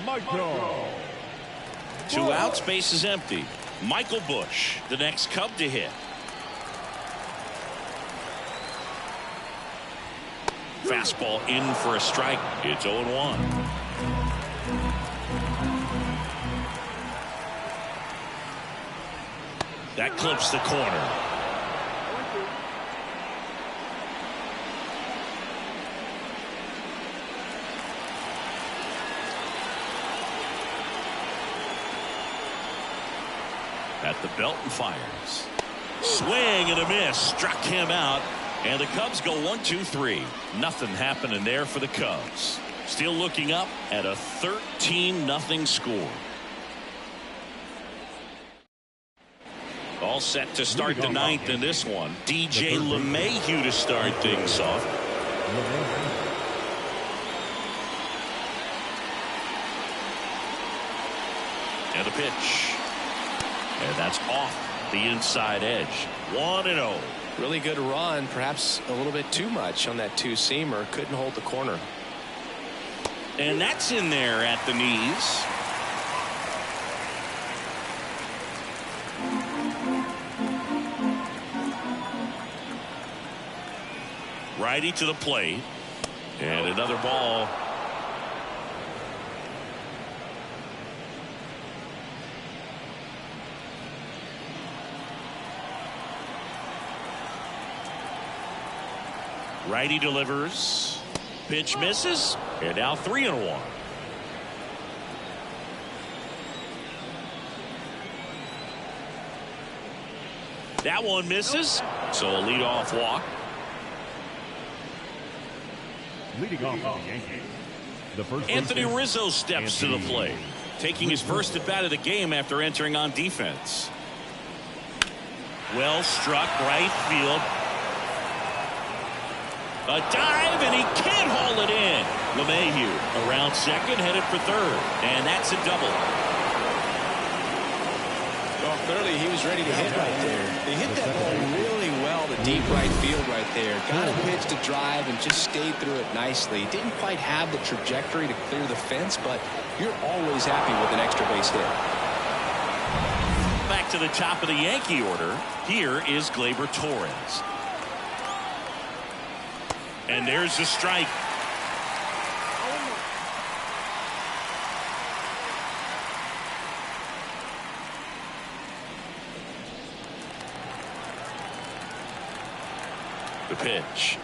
Michael. 2 outs, base is empty. Michael Busch, the next Cub to hit. Fastball in for a strike. It's 0-1. That clips the corner. At the belt and fires. Swing and a miss. Struck him out. And the Cubs go 1-2-3. Nothing happening there for the Cubs. Still looking up at a 13-0 score. All set to start the 9th in this one. DJ LeMahieu to start things off. And the pitch. And that's off the inside edge. 1-0. Really good run, perhaps a little bit too much on that two-seamer. Couldn't hold the corner. And that's in there at the knees. Righty to the plate. And another ball. Righty delivers. Pitch misses. And now 3-1. That one misses. So a leadoff walk. Leading off for the Yankees, the first Anthony Rizzo steps to the plate, taking his first at bat of the game after entering on defense. Well struck right field. A dive, and he can't haul it in. LeMahieu around second, headed for third, and that's a double. Well, clearly he was ready to hit right there. He hit that ball really well to deep right field right there. Got a pitch to drive and just stayed through it nicely. Didn't quite have the trajectory to clear the fence, but you're always happy with an extra base hit. Back to the top of the Yankee order. Here is Gleyber Torres. And there's the strike. The pitch.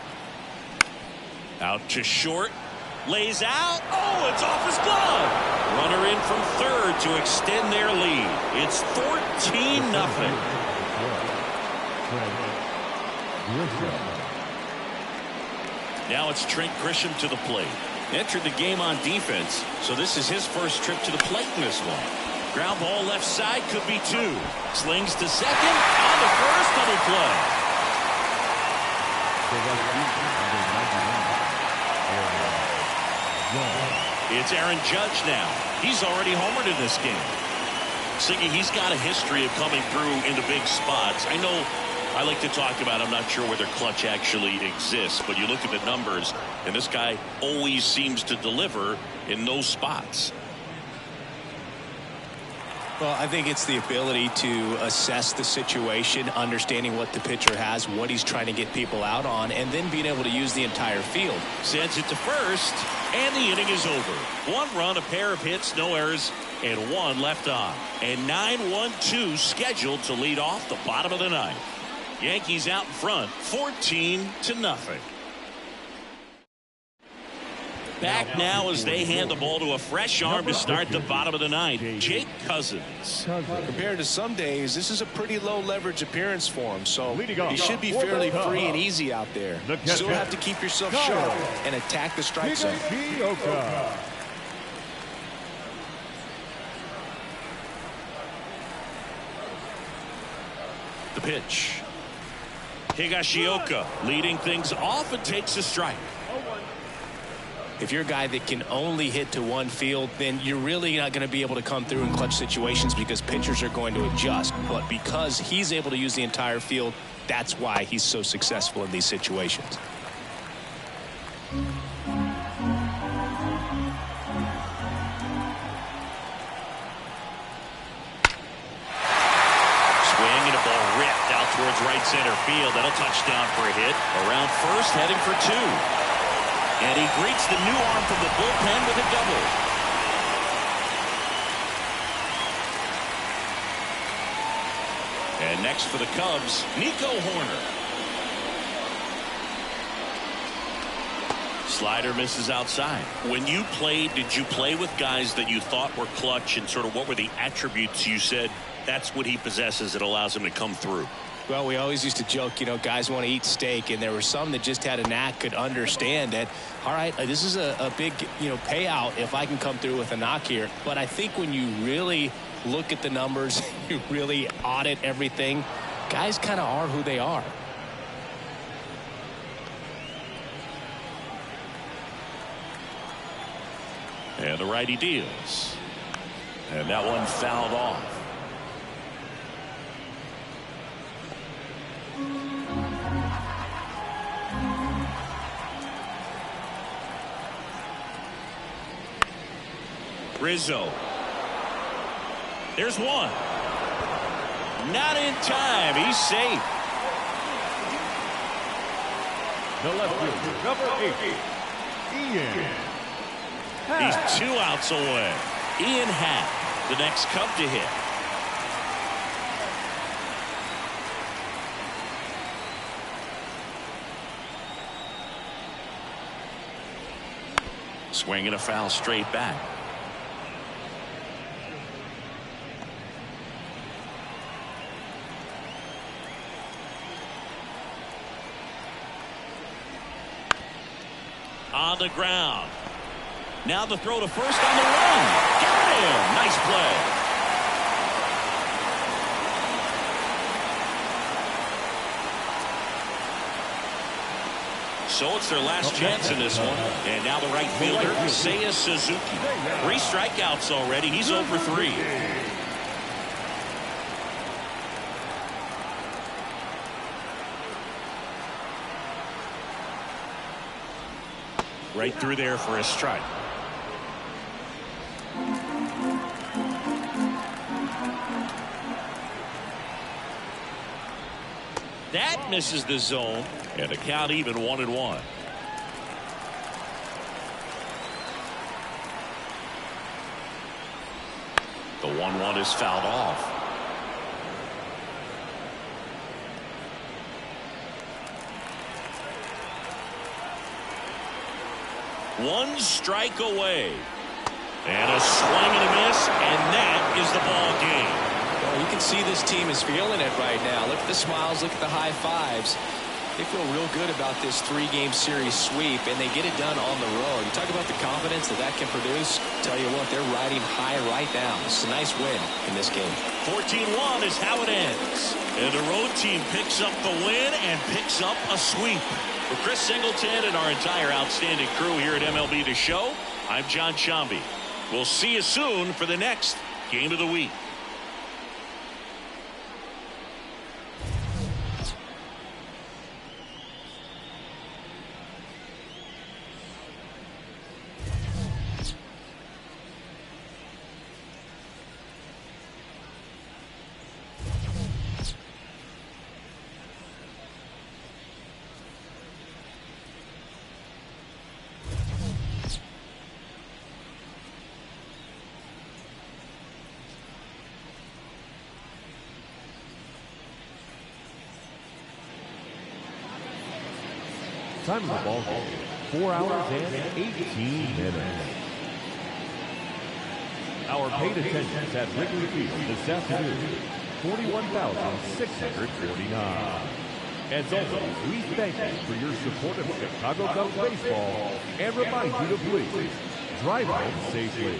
Out to short. Lays out. Oh, it's off his glove. Runner in from third to extend their lead. It's 14-0. Now it's Trent Grisham to the plate. Entered the game on defense, so this is his first trip to the plate in this one. Ground ball left side, could be two. Slings to second. On the first, double play. It's Aaron Judge now. He's already homered in this game. Sigue, he's got a history of coming through into big spots. I know I like to talk about, I'm not sure whether clutch actually exists, but you look at the numbers, and this guy always seems to deliver in those spots. Well, I think it's the ability to assess the situation, understanding what the pitcher has, what he's trying to get people out on, and then being able to use the entire field. Sends it to first, and the inning is over. One run, a pair of hits, no errors, and one left on. And 9-1-2 scheduled to lead off the bottom of the ninth. Yankees out in front, 14-0. Back now as they hand the ball to a fresh arm to start the bottom of the ninth, Jake Cousins. Compared to some days, this is a pretty low leverage appearance for him, so he should be fairly free and easy out there. Still have to keep yourself sharp and attack the strike zone. The pitch. Higashioka leading things off and takes a strike. If you're a guy that can only hit to one field, then you're really not going to be able to come through in clutch situations because pitchers are going to adjust. But because he's able to use the entire field, that's why he's so successful in these situations. Swing and a ball ripped out towards right center field. That'll touch down for a hit. Around first, heading for two. And he greets the new arm from the bullpen with a double. And next for the Cubs, Nico Horner. Slider misses outside. When you played, did you play with guys that you thought were clutch, and sort of what were the attributes you said that's what he possesses that allows him to come through? Well, we always used to joke, you know, guys want to eat steak, and there were some that just had a knack, could understand that, all right, this is a big, payout if I can come through with a knock here. But I think when you really look at the numbers, you really audit everything, guys kind of are who they are. And the righty deals. And that one fouled off. Rizzo. There's one. Not in time. He's safe. The left fielder, number 8, Ian. He's 2 outs away. Ian Happ, the next Cub to hit. Swinging a foul straight back. On the ground. Now the throw to first on the run. Got him. Nice play. So it's their last chance in this one. And now the right fielder, Seiya Suzuki. 3 strikeouts already. He's over 3. Right through there for a strike. That misses the zone, and the count even 1-1. The 1-1 is fouled off. One strike away. And a swing and a miss, and that is the ball game. Well, you can see this team is feeling it right now. Look at the smiles, look at the high fives. They feel real good about this 3-game series sweep, and they get it done on the road. You talk about the confidence that that can produce. Tell you what, they're riding high right now. It's a nice win in this game. 14-1 is how it ends. And the road team picks up the win and picks up a sweep. For Chris Singleton and our entire outstanding crew here at MLB The Show, I'm John Shambi. We'll see you soon for the next Game of the Week. Time of the ball game, 4 hours and 18 minutes. Our paid attendance at Wrigley Field this afternoon, 41,649. As always, we thank you for your support of Chicago Cubs baseball and remind you to please drive home safely.